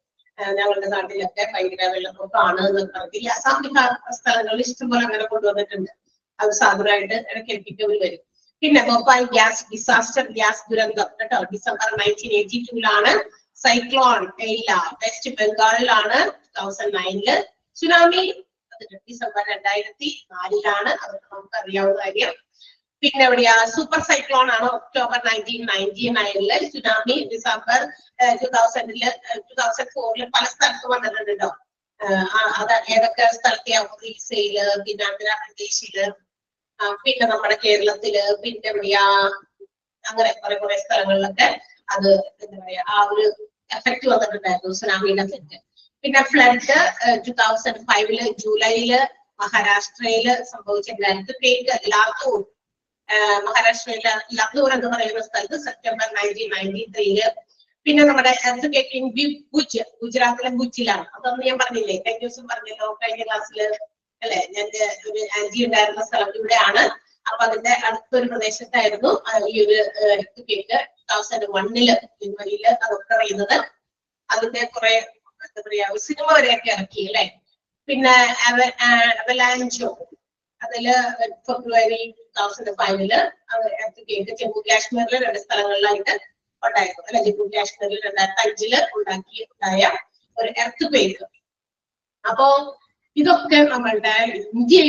ഞങ്ങളുടെ നാട്ടിലൊക്കെ ഭയങ്കര വെള്ളപ്പൊക്കമാണ് എന്ന് പറഞ്ഞില്ല. അസാം ബീഹാർ സ്ഥലങ്ങളിൽ ഇഷ്ടംപോലെ അങ്ങനെ കൊണ്ടുവന്നിട്ടുണ്ട്. അത് സാധാരണയായിട്ട് ഇടയ്ക്ക് എത്തിക്കവർ വരും. പിന്നെ ഭോപ്പാൽ ഗ്യാസ് ഡിസാസ്റ്റർ, ഗ്യാസ് ദുരന്തം കേട്ടോ, ഡിസംബർ 1982-ലാണ്. സൈക്ലോൺ എയ്ല വെസ്റ്റ് ബംഗാളിലാണ് 2009-ല്. സുനാമി ഡിസംബർ 2004-ലാണ്. അതൊക്കെ നമുക്ക് അറിയാവുന്ന കാര്യം. പിന്നെ എവിടെയാ സൂപ്പർ സൈക്ലോൺ ആണ് ഒക്ടോബർ 1999-ല്. സുനാമി ഡിസംബർ 2004-ല് പല സ്ഥലത്ത് വന്നിട്ടുണ്ട് കേട്ടോ. അത് ഏതൊക്കെ സ്ഥലത്തെയാ? ഒറീസയില്, പിന്നെ ആന്ധ്രാപ്രദേശില്, പിന്നെ നമ്മുടെ കേരളത്തില്, പിന്നെ എവിടെയാ അങ്ങനെ കുറെ സ്ഥലങ്ങളിലൊക്കെ അത് എന്താ പറയാ ആ ഒരു എഫക്ട് വന്നിട്ടുണ്ടായിരുന്നു, സുനാമിയുടെ എഫക്ട്. പിന്നെ ഫ്ലഡ് 2005-ല് ജൂലൈയില് മഹാരാഷ്ട്രയില് സംഭവിച്ചിട്ടുണ്ടായിരുന്നു. ലാത്തൂർ, മഹാരാഷ്ട്രയിലെ ലാത്തൂർ എന്ന് പറയുന്ന സ്ഥലത്ത് സെപ്റ്റംബർ 1993-ല്. പിന്നെ നമ്മുടെ ഭുജ്, ഗുജറാത്തിലെ ഭുജിലാണ്. അതൊന്നും ഞാൻ പറഞ്ഞില്ലേ, കഴിഞ്ഞ ദിവസം പറഞ്ഞല്ലോ കഴിഞ്ഞ ക്ലാസ്സിൽ അല്ലെ. ഞങ്ങൾക്ക് ഒരു ആന്റി ഉണ്ടായിരുന്ന സ്ഥലം ഇവിടെയാണ്. അപ്പൊ അതിന്റെ അടുത്തൊരു പ്രദേശത്തായിരുന്നു ഈ ഒരു കേക്ക് 2001-ല് ജനുവരിയില് അത് ഒക്കർ ചെയ്യുന്നത്. അതിന്റെ കുറെ എന്താ പറയാ സിനിമ വരെയൊക്കെ ഇറക്കി അല്ലെ. പിന്നെ അവലാഞ്ചോ, അതില് ഫെബ്രുവരി 2005-ല് കേക്ക് ജമ്മു കാശ്മീരിലെ 2 സ്ഥലങ്ങളിലായിട്ട് ഉണ്ടായിരുന്നു അല്ലെ. ജമ്മു കാശ്മീരിൽ 2005-ല് ഉണ്ടായ ഒരു എർത്ത് ക്വേക്ക്. അപ്പോ ഇതൊക്കെ നമ്മളുടെ ഇന്ത്യ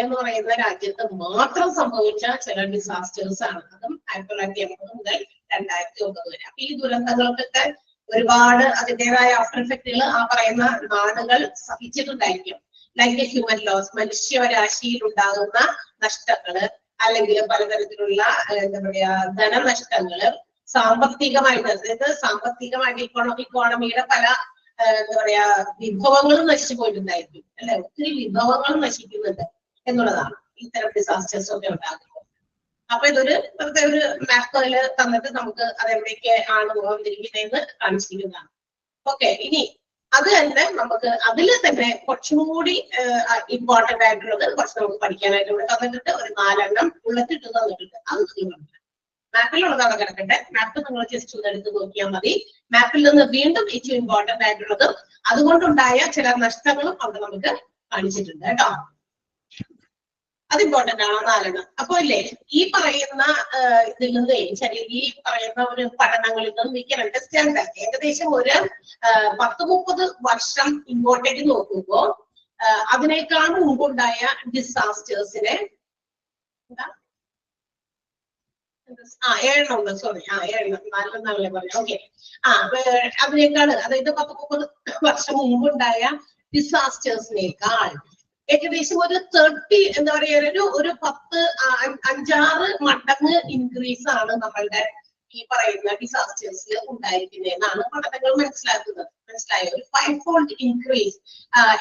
എന്ന് പറയുന്ന രാജ്യത്ത് മാത്രം സംഭവിച്ച ചില ഡിസാസ്റ്റേഴ്സ് ആണ്. അതും 1980 മുതൽ 2009 വരെ. അപ്പൊ ഈ ദുരന്തങ്ങൾക്കൊക്കെ ഒരുപാട് അതിൻ്റെതായ ആഫ്റ്റർ എഫക്റ്റുകൾ ആ പറയുന്ന നാടുകൾ സഹിച്ചിട്ടുണ്ടായിരിക്കും. ലൈക്ക് ഹ്യൂമൻ ലോസ്, മനുഷ്യരാശിയിൽ ഉണ്ടാകുന്ന നഷ്ടങ്ങള്, അല്ലെങ്കിൽ പലതരത്തിലുള്ള എന്താ പറയാ ധനനഷ്ടങ്ങള്, സാമ്പത്തികമായിട്ട്, അതായത് സാമ്പത്തികമായിട്ട് ഇക്കോണമിയുടെ പല എന്താ പറയാ വിഭവങ്ങളും നശിച്ചു പോയിട്ടുണ്ടായിരിക്കും അല്ലെ. ഒത്തിരി വിഭവങ്ങളും നശിക്കുന്നുണ്ട് എന്നുള്ളതാണ് ഇത്തരം ഡിസാസ്റ്റേഴ്സ് ഒക്കെ ഉണ്ടാകുന്നത്. അപ്പൊ ഇതൊരു വെറുതെ ഒരു മാപ്പില് തന്നിട്ട് നമുക്ക് അതെവിടേക്ക് ആണ് വന്നിരിക്കുന്നതെന്ന് കാണിച്ചിരിക്കുന്നതാണ്. ഓക്കെ, ഇനി അത് തന്നെ നമുക്ക് അതിൽ തന്നെ കുറച്ചും കൂടി ഇമ്പോർട്ടന്റ് ആയിട്ടുള്ളത് കുറച്ച് നമുക്ക് പഠിക്കാനായിട്ട് ഇവിടെ തന്നിട്ടുണ്ട്. ഒരു 4 എണ്ണം ഉള്ളത്തിട്ട് തന്നിട്ടുണ്ട്. അത് നിങ്ങളുണ്ട് മാപ്പിലുള്ളതാണ് കിടക്കട്ടെ. മാപ്പ് നിങ്ങൾ ജസ്റ്റ് ഒന്ന് എടുത്ത് നോക്കിയാൽ മതി. മാപ്പിൽ നിന്ന് വീണ്ടും ഏറ്റവും ഇമ്പോർട്ടന്റ് ആയിട്ടുള്ളതും അതുകൊണ്ടുണ്ടായ ചില നഷ്ടങ്ങളും അവിടെ നമുക്ക് കാണിച്ചിട്ടുണ്ട് കേട്ടോ. അത് ഇമ്പോർട്ടന്റ് ആണ് 4 എണ്ണം. അപ്പൊ അല്ലേ ഈ പറയുന്ന ഇതിൽ നിന്ന് ഈ പറയുന്ന ഒരു പഠനങ്ങളിൽ നിന്ന് വി ക്യാൻ അണ്ടർസ്റ്റാൻഡ് ഏകദേശം ഒരു 10-30 വർഷം ഇങ്ങോട്ടേക്ക് നോക്കുമ്പോ അതിനേക്കാൾ മുമ്പുണ്ടായ ഡിസാസ്റ്റേഴ്സിനെ 7 ഉണ്ട്, സോറി 7 4 പറയാം. ഓക്കെ, അതിനേക്കാൾ അതായത് 10-30 വർഷം മുമ്പുണ്ടായ ഡിസാസ്റ്റേഴ്സിനേക്കാൾ ഏകദേശം ഒരു 30 എന്താ പറയാ ഒരു 5-6 മടങ്ങ് ഇൻക്രീസ് ആണ് നമ്മളുടെ ഈ പറയുന്ന ഡിസാസ്റ്റേഴ്സിൽ ഉണ്ടായിരിക്കുന്നതെന്നാണ് പഠനങ്ങൾ മനസ്സിലാക്കുന്നത്. മനസ്സിലായോ? ഒരു 5-fold increase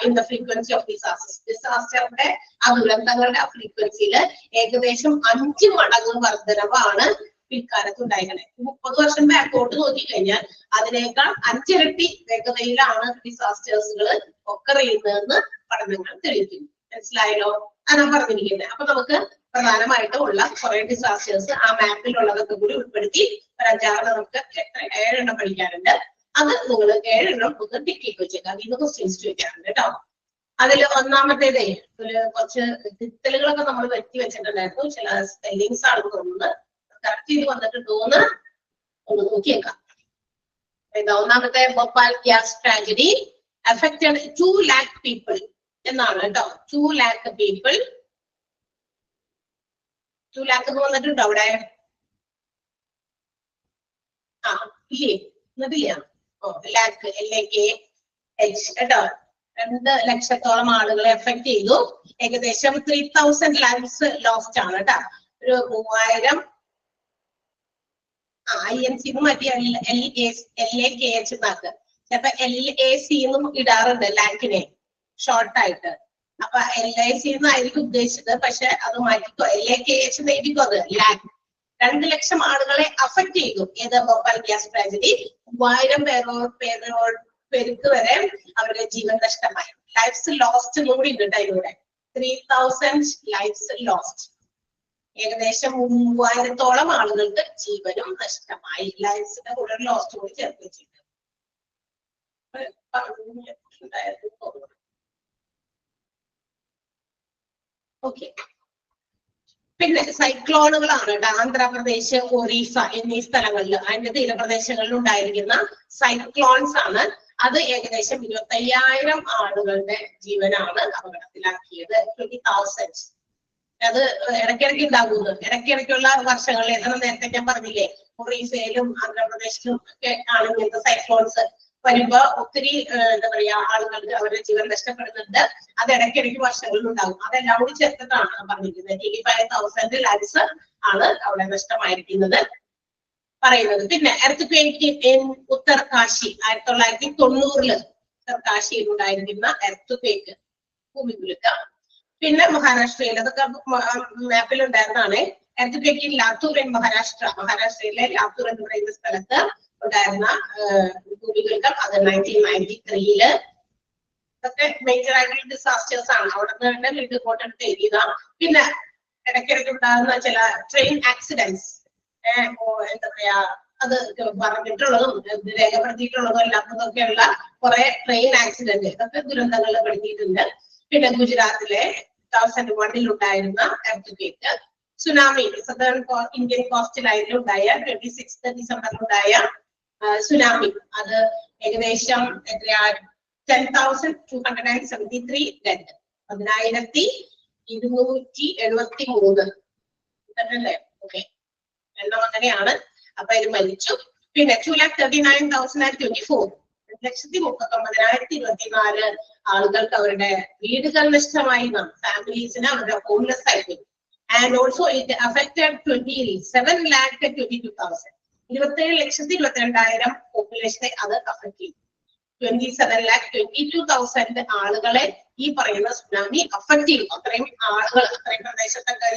in the frequency of disasters. ഡിസാസ്റ്ററിന്റെ ആ ദുരന്തങ്ങളുടെ ആ ഫ്രീക്വൻസിയിൽ ഏകദേശം 5 മടങ്ങ് വർധനവാണ് പിൽക്കാലത്ത് ഉണ്ടായിരിക്കുന്നത്. 30 വർഷം ബാക്കോട്ട് നോക്കിക്കഴിഞ്ഞാൽ അതിനേക്കാൾ 5 ഇരട്ടി വേഗതയിലാണ് ഡിസാസ്റ്റേഴ്സുകൾ ഒക്കെ ചെയ്യുന്നതെന്ന് പഠനങ്ങൾ തെളിയിക്കുന്നു. മനസ്സിലായല്ലോ? അതാണ് പറഞ്ഞിരിക്കുന്നത്. അപ്പൊ നമുക്ക് പ്രധാനമായിട്ടും ഉള്ള കുറെ ഡിസാസ്റ്റേഴ്സ് ആ മാപ്പിലുള്ളതൊക്കെ കൂടി ഉൾപ്പെടുത്തി ഒരു 5-6 നമുക്ക് 7 എണ്ണം പഠിക്കാനുണ്ട്. അത് നിങ്ങൾ 7 എണ്ണം ഒന്ന് ടിക്ക് ചെയ്ത് വെച്ചേക്കാം. അതിൽ നിന്ന് ക്വസ്റ്റ്യൻസ് ചോദിക്കാറുണ്ട് കേട്ടോ. അതിൽ ഒന്നാമത്തേതേ കുറച്ച് തിരുത്തലുകളൊക്കെ നമ്മൾ വരുത്തി വെച്ചിട്ടുണ്ടായിരുന്നു. ചില സ്പെല്ലിങ്സ് ആണെന്ന് തോന്നുന്നത് കറക്റ്റ് ചെയ്ത് വന്നിട്ടുണ്ടോന്ന് ഒന്ന് നോക്കിയേക്കാം. ഒന്നാമത്തെ Bhopal gas tragedy affected 2 lakh people എന്നാണ് കേട്ടോ. 2 lakh people. 2 lakh എന്ന് വന്നിട്ടുണ്ടോ അവിടെ? ഇല്ലേ? എന്നിട്ടില്ല. ലാക്ക് LAKH കേട്ടോ. 2 ലക്ഷത്തോളം ആളുകളെ എഫക്ട് ചെയ്തു. ഏകദേശം 3000 lives ലോസ്റ്റ് ആണ് കേട്ടോ. ഒരു 3000 INC മറ്റേ LAKH എന്നാക്ക്. ചിലപ്പോ LAC എന്നും ഇടാറുണ്ട് ലാക്കിനെ ഷോർട്ട് ആയിട്ട്. അപ്പൊ LIC എന്നായിരിക്കും ഉദ്ദേശിച്ചത്. പക്ഷെ അത് മാറ്റിക്കോ, LAKH എന്ന് എഴുതിക്കോ. അത് ലാക്ക് 2 ലക്ഷം ആളുകളെ അഫക്ട് ചെയ്തു. ഏത് ഭോപ്പാൽ ഗ്യാസ് ട്രാജഡി. 3000 പേർക്ക് വരെ അവരുടെ ജീവൻ നഷ്ടമായി. ലൈഫ്സ് ലോസ്റ്റ് കൂടി ഉണ്ട് അതിലൂടെ. 3000 ലൈഫ്സ് ലോസ്റ്റ്. ഏകദേശം 3000-ഓളം ആളുകൾക്ക് ജീവനും നഷ്ടമായി. ലൈഫ്സിന്റെ കൂടെ ലോസ്റ്റ് കൂടി ചേർത്ത് വെച്ചിട്ടുണ്ട്. ഓക്കെ, പിന്നെ സൈക്ലോണുകളാണ് കേട്ടോ. ആന്ധ്രാപ്രദേശ്, ഒറീസ എന്നീ സ്ഥലങ്ങളിൽ അതിന്റെ തീരപ്രദേശങ്ങളിൽ ഉണ്ടായിരിക്കുന്ന സൈക്ലോൺസ് ആണ്. അത് ഏകദേശം 25,000 ആളുകളുടെ ജീവനാണ് അപകടത്തിലാക്കിയത്. 20,000. അത് ഇടയ്ക്കിടയ്ക്ക് ഉണ്ടാകുന്നത്. ഇടയ്ക്കിടയ്ക്കുള്ള വർഷങ്ങളിൽ നേരത്തെ ഞാൻ പറഞ്ഞില്ലേ, ഒറീസയിലും ആന്ധ്രാപ്രദേശിലും ഒക്കെ ആണ് ഇങ്ങനത്തെ സൈക്ലോൺസ് വരുമ്പോ ഒത്തിരി എന്താ പറയാ ആളുകൾക്ക് അവരുടെ ജീവൻ നഷ്ടപ്പെടുന്നുണ്ട്. അത് ഇടയ്ക്കിടയ്ക്ക് വർഷങ്ങളിൽ ഉണ്ടാകും. അതെല്ലാം കൂടി ചേർത്തിട്ടാണ് പറഞ്ഞിരിക്കുന്നത്. 85,000 ലൈഫ്സ് ആണ് അവിടെ നഷ്ടമായിരിക്കുന്നത് പറയുന്നത്. പിന്നെ എർത്ത് ഇൻ ഉത്തർകാശി 1990 ഉത്തർകാശിയിൽ ഉണ്ടായിരിക്കുന്ന എർത്ത് ഭൂമികുലുക്കം. പിന്നെ മഹാരാഷ്ട്രയിൽ, അതൊക്കെ മാപ്പിൽ ഉണ്ടായിരുന്നതാണ്. എർത്ത് ഇൻ ലാത്തൂർ ഇൻ മഹാരാഷ്ട്രയിലെ ലാത്തൂർ എന്ന് പറയുന്ന സ്ഥലത്ത് ഉണ്ടായിരുന്ന ഭൂമികുലുക്കം. അത് 1993. ഇതൊക്കെ മേജർ ആയിട്ടുള്ള ഡിസാസ്റ്റേഴ്സ് ആണ്. അവിടെ നിന്ന് തന്നെ റിപ്പോർട്ട് എടുത്ത് എഴുതിയതാണ്. പിന്നെ ഇടയ്ക്കിടയ്ക്ക് ഉണ്ടാകുന്ന ചില ട്രെയിൻ ആക്സിഡന്റ്സ് എന്താ പറയാ അത് പറഞ്ഞിട്ടുള്ളതും രേഖപ്പെടുത്തിയിട്ടുള്ളതും അല്ലാത്തതൊക്കെയുള്ള കുറെ ട്രെയിൻ ആക്സിഡന്റ് ഇതൊക്കെ ദുരന്തങ്ങളിൽ പെടുത്തിയിട്ടുണ്ട്. പിന്നെ ഗുജറാത്തിലെ 2001 ഉണ്ടായിരുന്ന earth tsunami, southern Indian coast ലൈനിൽ ഉണ്ടായ 26 ഡിസംബറിൽ ഉണ്ടായ സുനാമി. അത് ഏകദേശം 10,273 ഡെഡ്. 10,273 അല്ലേ? ഓക്കെ, എണ്ണം അങ്ങനെയാണ്. അപ്പൊ ഇത് മരിച്ചു. പിന്നെ 2,39,024 2,39,024 ആളുകൾക്ക് അവരുടെ വീടുകൾ നഷ്ടമായി. ഫാമിലീസിന് അവരുടെ ഹോംലെസ് ആയിപ്പോയി. ആൻഡ് ഓൾസോ ഇറ്റ് അഫക്റ്റഡ് 27,22,000 27,22,000 പോപ്പുലേഷനെ അത് അഫക്ട് ചെയ്തു. 27,22,000 ആളുകളെ ഈ പറയുന്ന സുനാമി അഫക്ട് ചെയ്യും. അത്രയും ആളുകൾ, അത്രയും പ്രദേശത്തൊക്കെ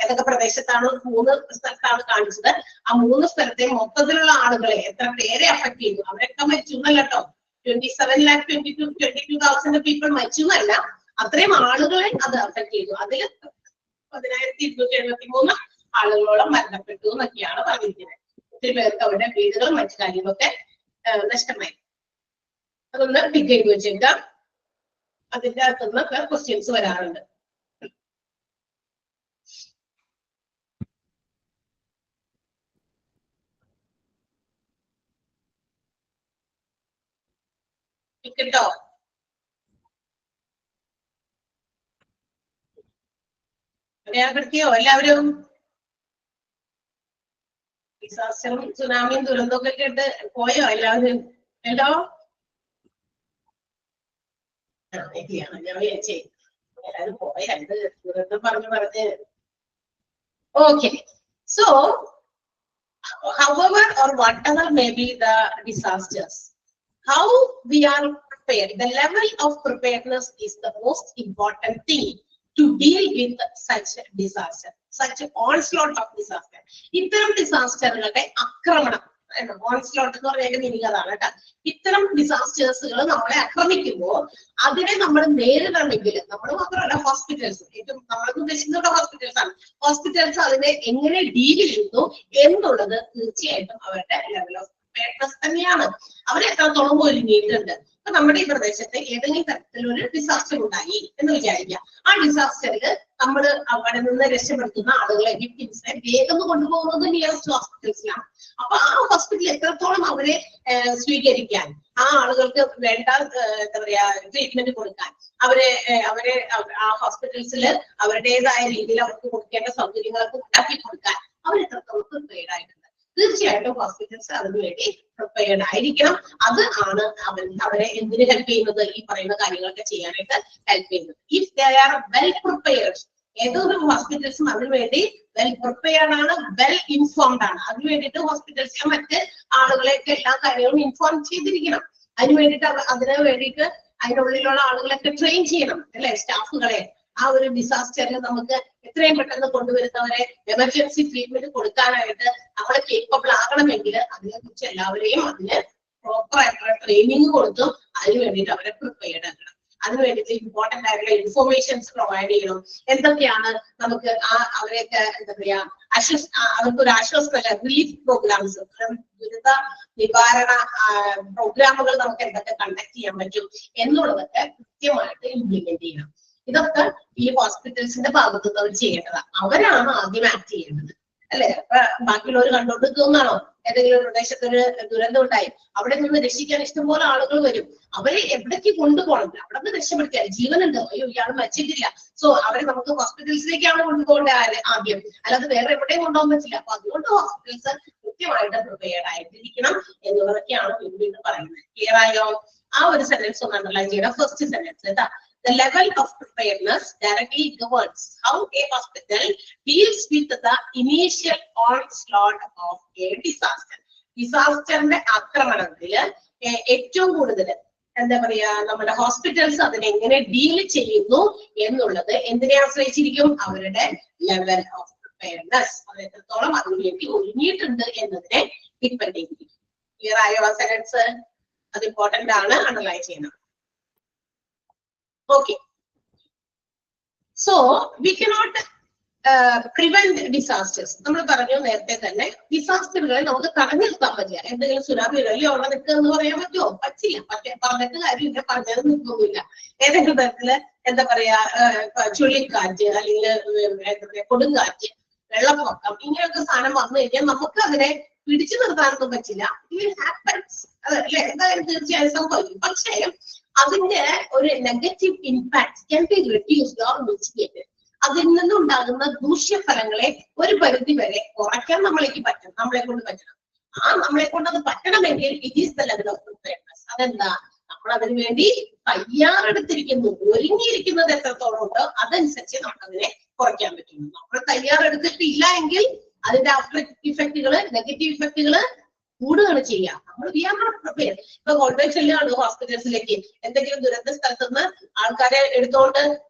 ഏതൊക്കെ പ്രദേശത്താണ്, 3 സ്ഥലത്താണ് കാണിച്ചത്. ആ 3 സ്ഥലത്തെ മൊത്തത്തിലുള്ള ആളുകളെ എത്ര പേരെ അഫക്ട് ചെയ്തു, അവരൊക്കെ മരിച്ചു എന്നല്ല കേട്ടോ. 27,22,000 പീപ്പിൾ മരിച്ചു എന്നല്ല, അത്രയും ആളുകളെ അത് അഫക്ട് ചെയ്തു. അതിൽ 10,273 ആളുകളോളം മരണപ്പെട്ടു എന്നൊക്കെയാണ് പറഞ്ഞിരിക്കുന്നത്. ഒത്തിരി പേർക്ക് അവരുടെ വീടുകളും മറ്റു കാര്യങ്ങളൊക്കെ നഷ്ടമായി. അതൊന്ന് ടിക്ക് ചെയ്ത് വെച്ചേക്കാം. അതിന്റെ അകത്തുനിന്നൊക്കെ ക്വസ്റ്റ്യൻസ് വരാറുണ്ട്. കേട്ടോ? കിട്ടിയോ എല്ലാവരും? ഡിസാസ്റ്ററും സുനാമിയും ദുരന്തമൊക്കെ കേട്ട് പോയോ എല്ലാവരും? ഹലോ, ഞാൻ വിചാരിച്ചേ എല്ലാവരും പോയത് ദുരന്തം പറഞ്ഞ്. Okay, so however or whatever may be the disasters, how we are prepared, the level of preparedness is the most important thing to deal with such disaster, such onslaught of disaster. ഇത്തരം ഡിസാസ്റ്ററുകളുടെ ആക്രമണം, onslaught എന്ന് പറഞ്ഞാൽ meaning അതാണ് കേട്ടോ. ഇത്തരം ഡിസാസ്റ്റേഴ്സുകൾ നമ്മളെ ആക്രമിക്കുമ്പോൾ അതിനെ നമ്മൾ നേരിടണമെങ്കിൽ നമ്മൾ മാത്രമല്ല, ഹോസ്പിറ്റൽസ്, ഏറ്റവും നമ്മൾ ഉദ്ദേശിക്കുന്നത് ഹോസ്പിറ്റൽസ് ആണ്. ഹോസ്പിറ്റൽസ് അതിനെ എങ്ങനെ ഡീൽ ചെയ്യുന്നു എന്നുള്ളത് തീർച്ചയായിട്ടും അവരുടെ ലെവൽ ഓഫ് പ്രിപ്പയർനെസ് തന്നെയാണ്. അവർ എത്രത്തോളം ഒരുങ്ങിയിട്ടുണ്ട്. അപ്പൊ നമ്മുടെ ഈ പ്രദേശത്ത് ഏതെങ്കിലും തരത്തിലൊരു ഡിസാസ്റ്റർ ഉണ്ടായി എന്ന് വിചാരിക്കുക. ആ ഡിസാസ്റ്ററിൽ നമ്മൾ അവിടെ നിന്ന് രക്ഷപ്പെടുത്തുന്ന ആളുകളെ, വിക്ടിംസിനെ വേഗം കൊണ്ടുപോകുന്നത് നിയറസ്റ്റ് ഹോസ്പിറ്റൽസിലാണ്. അപ്പൊ ആ ഹോസ്പിറ്റലിൽ എത്രത്തോളം അവരെ സ്വീകരിക്കാൻ, ആ ആളുകൾക്ക് വേണ്ട എന്താ പറയാ ട്രീറ്റ്മെന്റ് കൊടുക്കാൻ, അവരെ ആ ഹോസ്പിറ്റൽസിൽ അവരുടേതായ രീതിയിൽ അവർക്ക് കൊടുക്കേണ്ട സൗകര്യങ്ങളൊക്കെ ഉണ്ടാക്കി കൊടുക്കാൻ അവർ എത്രത്തോളം പ്രിപ്പയർഡ് ആയിട്ടുണ്ട്. തീർച്ചയായിട്ടും ഹോസ്പിറ്റൽസ് അതിനുവേണ്ടി പ്രിപ്പയർഡ് ആയിരിക്കണം. അത് ആണ് അവരെ എന്തിന് ഹെൽപ്പ് ചെയ്യുന്നത്, ഈ പറയുന്ന കാര്യങ്ങളൊക്കെ ചെയ്യാനായിട്ട് ഹെൽപ്പ് ചെയ്യുന്നത്. If they are well prepared, ഏതൊരു ഹോസ്പിറ്റൽസും അതിനു വേണ്ടി വെൽ പ്രിപ്പയർഡ് ആണ്, വെൽ ഇൻഫോംഡ് ആണ്. അതിനു വേണ്ടിയിട്ട് ഹോസ്പിറ്റൽസിലെ മറ്റ് ആളുകളെയൊക്കെ എല്ലാ കാര്യങ്ങളും ഇൻഫോം ചെയ്തിരിക്കണം. അതിനു വേണ്ടിയിട്ട് അതിനു വേണ്ടിയിട്ട് അതിനുള്ളിലുള്ള ആളുകളൊക്കെ ട്രെയിൻ ചെയ്യണം, അല്ലെ, സ്റ്റാഫുകളെ. ആ ഒരു ഡിസാസ്റ്ററിൽ നമുക്ക് എത്രയും പെട്ടെന്ന് കൊണ്ടുവരുന്നവരെ എമർജൻസി ട്രീറ്റ്മെന്റ് കൊടുക്കാനായിട്ട് നമ്മൾ കേപ്പബിൾ ആകണമെങ്കിൽ അതിനെക്കുറിച്ച് എല്ലാവരെയും അതിന് പ്രോപ്പർ ആയിട്ടുള്ള ട്രെയിനിങ് കൊടുത്തും അതിന് വേണ്ടിയിട്ട് അവരെ പ്രിപ്പയർഡ് ആക്കണം. അതിന് വേണ്ടിയിട്ട് ഇമ്പോർട്ടന്റ് ആയിട്ടുള്ള ഇൻഫോർമേഷൻസ് പ്രൊവൈഡ് ചെയ്യണം. എന്തൊക്കെയാണ് നമുക്ക് അവരെയൊക്കെ എന്താ പറയാ അവർക്ക് ഒരു ആശ്വാസമല്ല, റിലീഫ് പ്രോഗ്രാംസ്, ദുരിത നിവാരണ പ്രോഗ്രാമുകൾ നമുക്ക് എന്തൊക്കെ കണ്ടക്ട് ചെയ്യാൻ പറ്റും എന്നുള്ളതൊക്കെ കൃത്യമായിട്ട് ഇംപ്ലിമെന്റ് ചെയ്യണം. ഇതൊക്കെ ഈ ഹോസ്പിറ്റൽസിന്റെ ഭാഗത്തുനിന്ന് അവർ ചെയ്യേണ്ടതാണ്. അവരാണ് ആദ്യം ആക്ട് ചെയ്യേണ്ടത്, അല്ലെ? അപ്പൊ ബാക്കിയുള്ളവർ കണ്ടോണ്ടിരിക്കുന്നതാണോ? ഏതെങ്കിലും പ്രദേശത്ത് ഒരു ദുരന്തം ഉണ്ടായി, അവിടെ നിന്ന് രക്ഷിക്കാൻ ഇഷ്ടംപോലെ ആളുകൾ വരും. അവരെ എവിടേക്ക് കൊണ്ടുപോകണം? അവിടെ നിന്ന് രക്ഷപ്പെടുത്തിയാൽ ജീവനുണ്ട്, അയ്യോ ഇയാൾ മരിച്ചിട്ടില്ല, സോ അവരെ നമുക്ക് ഹോസ്പിറ്റൽസിലേക്കാണ് കൊണ്ടുപോകേണ്ട ആദ്യം, അല്ലാതെ വേറെ എവിടെയും കൊണ്ടുപോകാൻ പറ്റില്ല. അപ്പൊ അതുകൊണ്ട് ഹോസ്പിറ്റൽസ് കൃത്യമായിട്ട് പ്രിപ്പയർഡ് ആയിട്ടിരിക്കണം എന്നുള്ളതൊക്കെയാണ് വീണ്ടും പറയുന്നത്. ക്ലിയർ ആയോ? ആ ഒരു സെന്റൻസ് ഒന്ന് അണ്ടർലൈൻ ചെയ്യണം. ഫസ്റ്റ് സെന്റൻസ് ഏതാ? The level of preparedness directly governs how a hospital deals with the initial onslaught of a disaster. ഡിസാസ്റ്ററിന്റെ ആക്രമണത്തില് ഏറ്റവും കൂടുതൽ എന്താ പറയാ നമ്മുടെ ഹോസ്പിറ്റൽസ് അതിനെങ്ങനെ ഡീൽ ചെയ്യുന്നു എന്നുള്ളത് എന്തിനെ ആശ്രയിച്ചിരിക്കും? അവരുടെ ലെവൽ ഓഫ് പ്രിപ്പയർനെസ്, അത് എത്രത്തോളം അതിനുവേണ്ടി ഒരുങ്ങിയിട്ടുണ്ട് എന്നതിനെ ഡിപ്പെൻഡ് ചെയ്തിരിക്കും. ക്ലിയർ ആയോ സെന്റൻസ്? അത് ഇമ്പോർട്ടന്റ് ആണ്, അണ്ടർലൈൻ ചെയ്യണം. Okay, so we cannot prevent disasters. നമ്മൾ പറഞ്ഞു നേരത്തെ തന്നെ, ഡിസാസ്റ്ററുകളെ നമുക്ക് തടഞ്ഞു നിർത്താൻ പറ്റില്ല. എന്തെങ്കിലും സുനാമി വലിയ ഉള്ള നിൽക്കുക എന്ന് പറയാൻ പറ്റുമോ? പറ്റില്ല. പറഞ്ഞിട്ട് കാര്യമില്ല, പറഞ്ഞത് നിൽക്കൊന്നുമില്ല. ഏതെങ്കിലും തരത്തില് എന്താ പറയാ ചുഴലിക്കാറ്റ് അല്ലെങ്കിൽ എന്താ പറയാ കൊടുങ്കാറ്റ്, വെള്ളപ്പൊക്കം, ഇങ്ങനെയൊക്കെ സാധനം വന്നു കഴിഞ്ഞാൽ നമുക്ക് അതിനെ പിടിച്ചു നിർത്താനൊന്നും പറ്റില്ല. അതല്ലേ എന്തായാലും തീർച്ചയായും സംഭവിക്കും. പക്ഷേ അതിന്റെ ഒരു negative impact can be reduced or mitigated. അതിൽ നിന്നുണ്ടാകുന്ന ദൂഷ്യഫലങ്ങളെ ഒരു പരിധി വരെ കുറയ്ക്കാൻ നമ്മളെ കൊണ്ട് പറ്റണം. നമ്മളെ കൊണ്ട് അത് പറ്റണമെങ്കിൽ it is the level of preparedness. അതെന്താ, നമ്മൾ അതിനു വേണ്ടി തയ്യാറെടുത്തിരിക്കുന്നു, ഒരുങ്ങിയിരിക്കുന്നത് എത്രത്തോളം ഉണ്ടോ അതനുസരിച്ച് നമുക്കതിനെ കുറയ്ക്കാൻ പറ്റുന്നു. നമ്മൾ തയ്യാറെടുത്തിട്ടില്ല എങ്കിൽ അതിന്റെ ആഫ്റ്റർ ഇഫക്റ്റുകള്, നെഗറ്റീവ് ഇഫക്റ്റുകള് കൂടുകയാണ് ചെയ്യുക. നമ്മൾ പ്രിപ്പയർ. ഇപ്പൊ കൊണ്ടുപോയി ചെല്ലുകയാണ് ഹോസ്പിറ്റൽസിലേക്ക്, എന്തെങ്കിലും ദുരന്ത സ്ഥലത്ത് നിന്ന് ആൾക്കാരെ എടുത്തോണ്ട്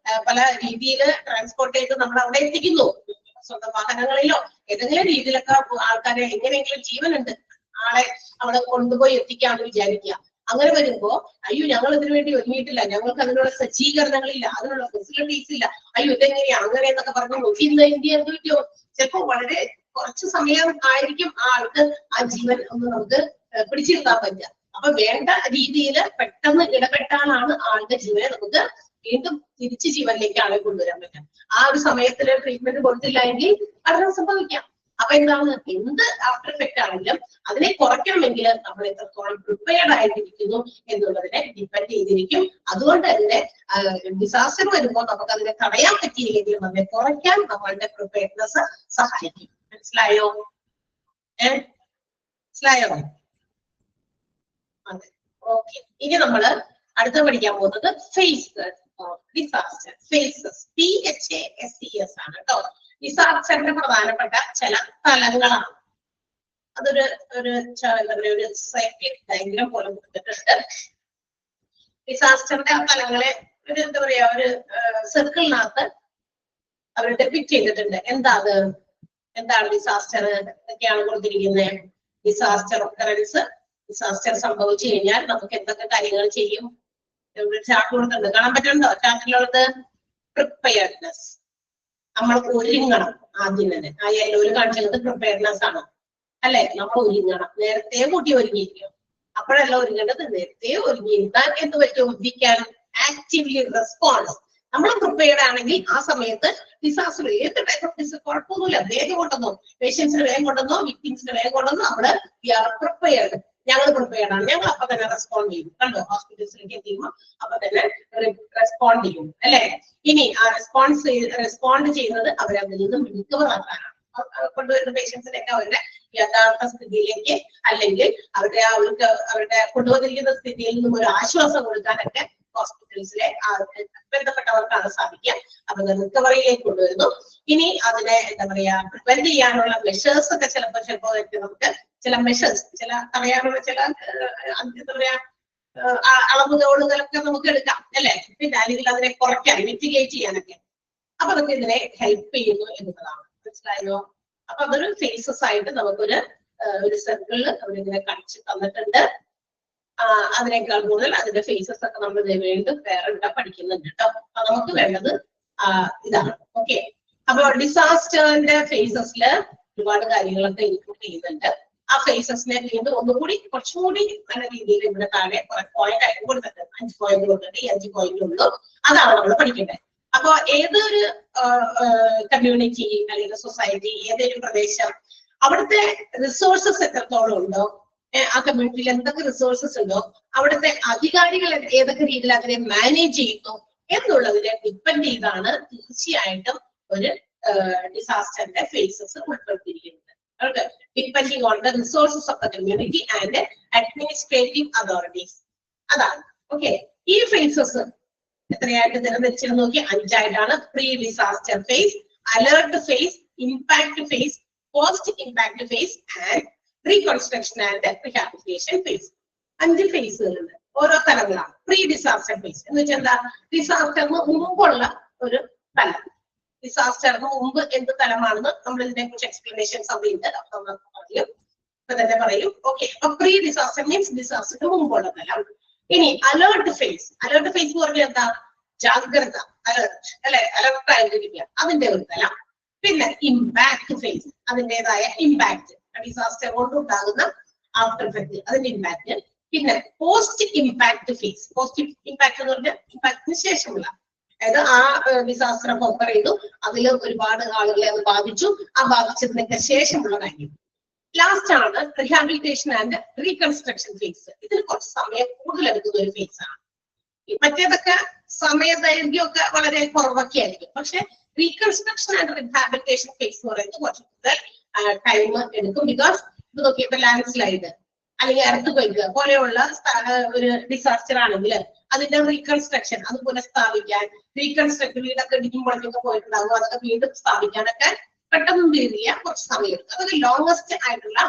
പല രീതിയിൽ ട്രാൻസ്പോർട്ട് ചെയ്ത് നമ്മൾ അവിടെ എത്തിക്കുന്നു. സ്വന്തം വാഹനങ്ങളിലോ ഏതെങ്കിലും രീതിയിലൊക്കെ ആൾക്കാരെ എങ്ങനെയെങ്കിലും ജീവനുണ്ട് ആളെ അവിടെ കൊണ്ടുപോയി എത്തിക്കാമെന്ന് വിചാരിക്കുക. അങ്ങനെ വരുമ്പോ അയ്യോ ഞങ്ങൾ ഇതിനു വേണ്ടി ഒരുങ്ങിയിട്ടില്ല, ഞങ്ങൾക്ക് അതിനുള്ള സജ്ജീകരണങ്ങളില്ല, അതിനുള്ള ഫെസിലിറ്റീസ് ഇല്ല, അയ്യോ ഇതെങ്ങനെയാ അങ്ങനെ എന്നൊക്കെ പറഞ്ഞു നോക്കി ഇന്ത്യ എന്ത് പറ്റുമോ, ചിലപ്പോ വളരെ കുറച്ച് സമയം ആയിരിക്കും ആ ആൾക്ക് ആ ജീവൻ ഒന്ന് നമുക്ക് പിടിച്ചിരുത്താൻ പറ്റുക. അപ്പൊ വേണ്ട രീതിയിൽ പെട്ടെന്ന് ഇടപെട്ടാലാണ് ആളുടെ ജീവനെ നമുക്ക് വീണ്ടും തിരിച്ച് ജീവനിലേക്ക് ആളെ കൊണ്ടുവരാൻ പറ്റും. ആ ഒരു സമയത്തിൽ ട്രീറ്റ്മെന്റ് കൊടുത്തില്ല എങ്കിൽ പഠനം സംഭവിക്കാം. അപ്പൊ എന്താണ്, എന്ത് ആഫ്റ്റർ എഫക്റ്റ് ആണെങ്കിലും അതിനെ കുറയ്ക്കണമെങ്കിൽ നമ്മൾ എത്രത്തോളം പ്രിപ്പയർഡ് ആയിട്ടിരിക്കുന്നു എന്നുള്ളതിനെ ഡിപ്പെൻഡ് ചെയ്തിരിക്കും. അതുകൊണ്ട് തന്നെ ഡിസാസ്റ്റർ വരുമ്പോൾ നമുക്ക് അതിനെ തടയാൻ പറ്റിയില്ലെങ്കിലും അതിനെ കുറയ്ക്കാൻ നമ്മളുടെ പ്രിപ്പയർനെസ് സഹായിക്കും. മനസ്സിലായോ? മനസ്സിലായോ? അതെ, ഓക്കെ. ഇനി നമ്മള് അടുത്ത പഠിക്കാൻ പോകുന്നത് phases of disaster. Phases, PHASES ആണ് കേട്ടോ. ഡിസാസ്റ്ററിന്റെ പ്രധാനപ്പെട്ട ചില തലങ്ങളാണ്. അതൊരു എന്താ പറയുക, ഒരു സൈക്ലിക് ഡയഗ്രം പോലെ കൊടുത്തിട്ടുണ്ട്. ഡിസാസ്റ്ററിന്റെ ആ തലങ്ങളെ ഒരു എന്താ പറയാ, ഒരു സർക്കിളിനകത്ത് അവർ ഡെപിക്ട് ചെയ്തിട്ടുണ്ട്. എന്താണ് ഡിസാസ്റ്റർ എന്നൊക്കെയാണ് കൊടുത്തിരിക്കുന്നത്. ഡിസാസ്റ്റർ ഒക്കറൻസ്, ഡിസാസ്റ്റർ സംഭവിച്ചു കഴിഞ്ഞാൽ നമുക്ക് എന്തൊക്കെ കാര്യങ്ങൾ ചെയ്യും. ചാർട്ട് കൊടുത്തിട്ടുണ്ട്, കാണാൻ പറ്റുന്നുണ്ടോ? ചാർട്ടിലുള്ളത് പ്രിപ്പയർനെസ്, നമ്മൾ ഒരുങ്ങണം. ആദ്യം തന്നെ ആ യെല്ലോയിൽ കാണിച്ചത് പ്രിപ്പയർനെസ് ആണ് അല്ലെ. നമ്മൾ ഒരുങ്ങണം, നേരത്തെ കൂട്ടി ഒരുങ്ങിയിരിക്കും. അപ്പോഴല്ല ഒരുങ്ങേണ്ടത്, നേരത്തെ ഒരുങ്ങിയിരുന്നാൽ എന്ത് പറ്റും? We can actively response. നമ്മൾ പ്രിപ്പയർഡ് ആണെങ്കിൽ ആ സമയത്ത് ഡിസാസ്റ്റർ ഏത് ടൈപ്പ് ഓഫ് ഡിസാസ്റ്റർ കുഴപ്പമൊന്നുമില്ല, വേഗം കൊണ്ടുവന്നോ, പേഷ്യൻസിന് വേഗം കൊണ്ടുവന്നോ, വിക്ടിംസിന് വേഗം കൊണ്ടുവന്നോ, നമ്മള് വി ആർ പ്രിപ്പയർഡ്. ഞങ്ങൾ പ്രിപ്പയർഡ് ആണ്, ഞങ്ങൾ അപ്പൊ തന്നെ റെസ്പോണ്ട് ചെയ്യും. കണ്ടോ, ഹോസ്പിറ്റൽസിലേക്ക് എത്തിക്കുമ്പോൾ അപ്പൊ തന്നെ റെസ്പോണ്ട് ചെയ്യും അല്ലെ. ഇനി ആ റെസ്പോണ്ട് ചെയ്യുന്നത് അവരതിൽ നിന്നും റിക്കവർ ആക്കാനാണ്. കൊണ്ടുവരുന്ന പേഷ്യൻസിനൊക്കെ അവരുടെ യഥാർത്ഥ സ്ഥിതിയിലേക്ക്, അല്ലെങ്കിൽ അവരുടെ കൊണ്ടുവന്നിരിക്കുന്ന സ്ഥിതിയിൽ നിന്നും ഒരു ആശ്വാസം കൊടുക്കാനൊക്കെ ഹോസ്പിറ്റൽസിലെ ബന്ധപ്പെട്ടവർക്കാണ് സാധിക്കുക. അവരുടെ റിക്കവറിയിലേക്ക് കൊണ്ടുവരുന്നു. ഇനി അതിനെ എന്താ പറയാ, പ്രിവെന്റ് ചെയ്യാനുള്ള മെഷേഴ്സ് ഒക്കെ ചിലപ്പോൾ നമുക്ക് ചില മെഷേഴ്സ്, ചില അറിയാനുള്ള ചില എന്താ പറയാ അളവുകോലുകളൊക്കെ നമുക്ക് എടുക്കാം അല്ലെ. പിന്നെ അല്ലെങ്കിൽ അതിനെ കുറയ്ക്കാൻ, മിറ്റിഗേറ്റ് ചെയ്യാനൊക്കെ അപ്പൊ നമുക്ക് ഇതിനെ ഹെൽപ്പ് ചെയ്യുന്നു എന്നതാണ്. മനസ്സിലായോ? അപ്പൊ അതൊരു ഫേസസ് ആയിട്ട് നമുക്കൊരു സർക്കിളിൽ അവരിങ്ങനെ കാണിച്ചു തന്നിട്ടുണ്ട്. അതിനേക്കാൾ കൂടുതൽ അതിന്റെ ഫേസസ് ഒക്കെ നമ്മൾ വീണ്ടും വേറെ ഇവിടെ പഠിക്കുന്നുണ്ട് കേട്ടോ. അപ്പൊ നമുക്ക് വേണ്ടത് ഇതാണ്. ഓക്കെ, അപ്പൊ ഡിസാസ്റ്ററിന്റെ ഫേസസില് ഒരുപാട് കാര്യങ്ങളൊക്കെ ഇൻക്ലൂഡ് ചെയ്യുന്നുണ്ട്. ആ ഫേസസിനെ വീണ്ടും ഒന്നുകൂടി കുറച്ചുകൂടി നല്ല രീതിയിൽ ഇവിടെ താഴെ കുറെ പോയിന്റ് ആയിട്ട് കൊടുത്തിട്ടുണ്ട്. 5 പോയിന്റ് കൊടുത്തിട്ട് ഈ 5 പോയിന്റ് ഉള്ളൂ. അതാണ് നമ്മൾ പഠിക്കേണ്ടത്. അപ്പൊ ഏതൊരു കമ്മ്യൂണിറ്റി അല്ലെങ്കിൽ സൊസൈറ്റി, ഏതൊരു പ്രദേശം, അവിടുത്തെ റിസോഴ്സസ് എത്രത്തോളം ഉണ്ടോ, ആ കമ്മ്യൂണിറ്റിയിൽ എന്തൊക്കെ റിസോഴ്സസ് ഉണ്ടോ, അവിടുത്തെ അധികാരികൾ ഏതൊക്കെ രീതിയിൽ അതിനെ മാനേജ് ചെയ്യുന്നു എന്നുള്ളതിനെ ഡിപ്പെൻഡ് ചെയ്താണ് തീർച്ചയായിട്ടും ഒരു ഡിസാസ്റ്ററിന്റെ ഫേസസ് ഉൾപ്പെടുത്തിയിരിക്കുന്നത്. Depending on the resources of the community and administrative authorities. അതാണ്. ഓക്കെ, ഈ ഫേസസ് എത്രയായിട്ട് തിരഞ്ഞെടുത്ത് നോക്കി 5 ആയിട്ടാണ്. Pre disaster phase, alert phase, impact phase, post impact phase and reconstruction and rehabilitation phase. 5 ഫേസുകളുണ്ട്, ഓരോ തലങ്ങളാണ്. പ്രീ ഡിസാസ്റ്റർ ഫേസ് എന്ന് വെച്ചാൽ എന്താ? ഡിസാസ്റ്ററിന് മുമ്പുള്ള ഒരു തലം. ഡിസാസ്റ്ററിന് മുമ്പ് എന്ത് തലമാണെന്ന് നമ്മൾ ഇതിനെ കുറിച്ച് എക്സ്പ്ലനേഷൻസ് അവിടെ ഉണ്ട്, പറയും. ഓക്കെ, അപ്പൊ പ്രീ ഡിസാസ്റ്റർ മീൻസ് ഡിസാസ്റ്ററിന് മുമ്പുള്ള തലം. ഇനി അലേർട്ട് ഫേസ്. അലേർട്ട് ഫേസ് എന്ന് പറഞ്ഞാൽ എന്താ? ജാഗ്രത, അലേർട്ട് അല്ലെ, അലർട്ട് ആയിരിക്കുക, അതിന്റെ ഒരു തലം. പിന്നെ ഇമ്പാക്ട് ഫേസ്, അതിൻ്റെതായ ഇമ്പാക്ട്, ഡിസാസ്റ്റർ കൊണ്ടുണ്ടാകുന്ന ആഫ്റ്റർ എഫക്ട്, അതിന്റെ ഇമ്പാക്ട്. പിന്നെ post impact phase. Post impact എന്ന് പറഞ്ഞാൽ ഇമ്പാക്ടിന് ശേഷമുള്ള, അതായത് ആ ഡിസാസ്റ്റർ ഓഫർ ചെയ്തു, അതിൽ ഒരുപാട് ആളുകളെ അത് ബാധിച്ചു, ആ ബാധിച്ചതിനൊക്കെ ശേഷമുള്ള കാര്യം. ലാസ്റ്റ് ആണ് റിഹാബിലിറ്റേഷൻ ആൻഡ് റീകൺസ്ട്രക്ഷൻ ഫേസ്. ഇതിന് കുറച്ച് സമയം കൂടുതൽ എടുക്കുന്ന ഒരു ഫേസ് ആണ്. മറ്റേതൊക്കെ സമയദൈർഘ്യമൊക്കെ വളരെ കുറവൊക്കെ ആയിരിക്കും. പക്ഷെ റീകൺസ്ട്രക്ഷൻ ആൻഡ് റിഹാബിലിറ്റേഷൻ ഫേസ് എന്ന് പറയുന്നത് കുറച്ച് കൂടുതൽ ടൈം എടുക്കും. ബിക്കോസ് ഇത് നോക്കിയപ്പോൾ ലാൻഡ് സ്ലൈഡ് അല്ലെങ്കിൽ എർത്ത് ക്വേക്ക് പോലെയുള്ള ഒരു ഡിസാസ്റ്റർ ആണെങ്കിൽ അതിന്റെ റീകൺസ്ട്രക്ഷൻ, അത് പുനഃസ്ഥാപിക്കാൻ, റീകൺസ്ട്രക്ട് വീടൊക്കെ ഇടിക്കുമ്പോഴൊക്കെ പോയിട്ടുണ്ടാകും, അതൊക്കെ വീണ്ടും സ്ഥാപിക്കാനൊക്കെ പെട്ടെന്ന് ചെയ്യാൻ കുറച്ച് സമയം എടുക്കും. അതൊക്കെ ലോങ്സ്റ്റ് ആയിട്ടുള്ള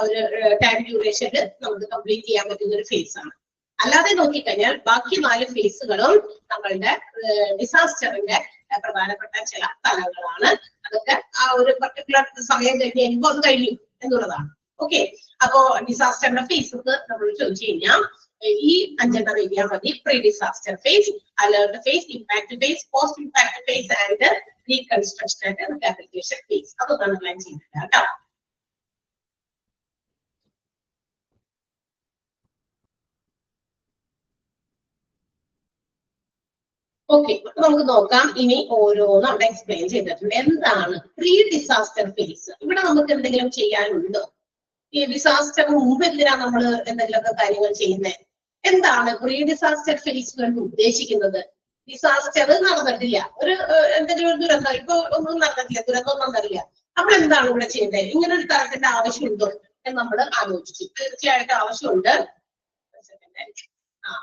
ഒരു ടൈം ഡ്യൂറേഷനിൽ നമുക്ക് കംപ്ലീറ്റ് ചെയ്യാൻ പറ്റുന്ന ഒരു ഫേസ് ആണ്. അല്ലാതെ നോക്കിക്കഴിഞ്ഞാൽ ബാക്കി 4 ഫേസുകളും നമ്മളുടെ ഡിസാസ്റ്ററിന്റെ പ്രധാനപ്പെട്ട ചില തലങ്ങളാണ്. അതൊക്കെ ആ ഒരു പർട്ടിക്കുലർ സമയം കഴിഞ്ഞ് കഴിയുമ്പോൾ അത് കഴിയും എന്നുള്ളതാണ്. ഓക്കെ, അപ്പോ ഡിസാസ്റ്ററിന്റെ ഫേസസ് നമ്മൾ ചോദിച്ചു കഴിഞ്ഞാൽ ഈ 5 ഏരിയ മതി. Pre disaster phase, alert phase, impact phase, post impact phase and reconstruction and rehabilitation phase. അതൊന്നാണ് പ്ലാൻ ചെയ്യുന്നത് കേട്ടോ. ഓക്കെ, നമുക്ക് നോക്കാം. ഇനി ഓരോന്നും അവിടെ എക്സ്പ്ലെയിൻ ചെയ്തിട്ടുണ്ട്. എന്താണ് പ്രീ ഡിസാസ്റ്റർ ഫേസ്? ഇവിടെ നമുക്ക് എന്തെങ്കിലും ചെയ്യാനുണ്ടോ? ഈ ഡിസാസ്റ്ററിന് മുമ്പ് എന്തിനാ നമ്മൾ എന്തെങ്കിലുമൊക്കെ കാര്യങ്ങൾ ചെയ്യുന്നത്? എന്താണ് പ്രീ ഡിസാസ്റ്റർ ഫേസ് കൊണ്ട് ഉദ്ദേശിക്കുന്നത്? ഡിസാസ്റ്റർ നടന്നിട്ടില്ല, ഒരു എന്തെങ്കിലും ഒരു ദുരന്തം, ഇപ്പൊ ഒന്നും നടന്നിട്ടില്ല, ദുരന്തം നടന്നിട്ടില്ല, നമ്മൾ എന്താണ് ഇവിടെ ചെയ്യേണ്ടത്? ഇങ്ങനെ ഒരു തരത്തിന്റെ ആവശ്യമുണ്ടോ എന്ന് നമ്മൾ ആലോചിച്ചു. തീർച്ചയായിട്ടും ആവശ്യമുണ്ട്.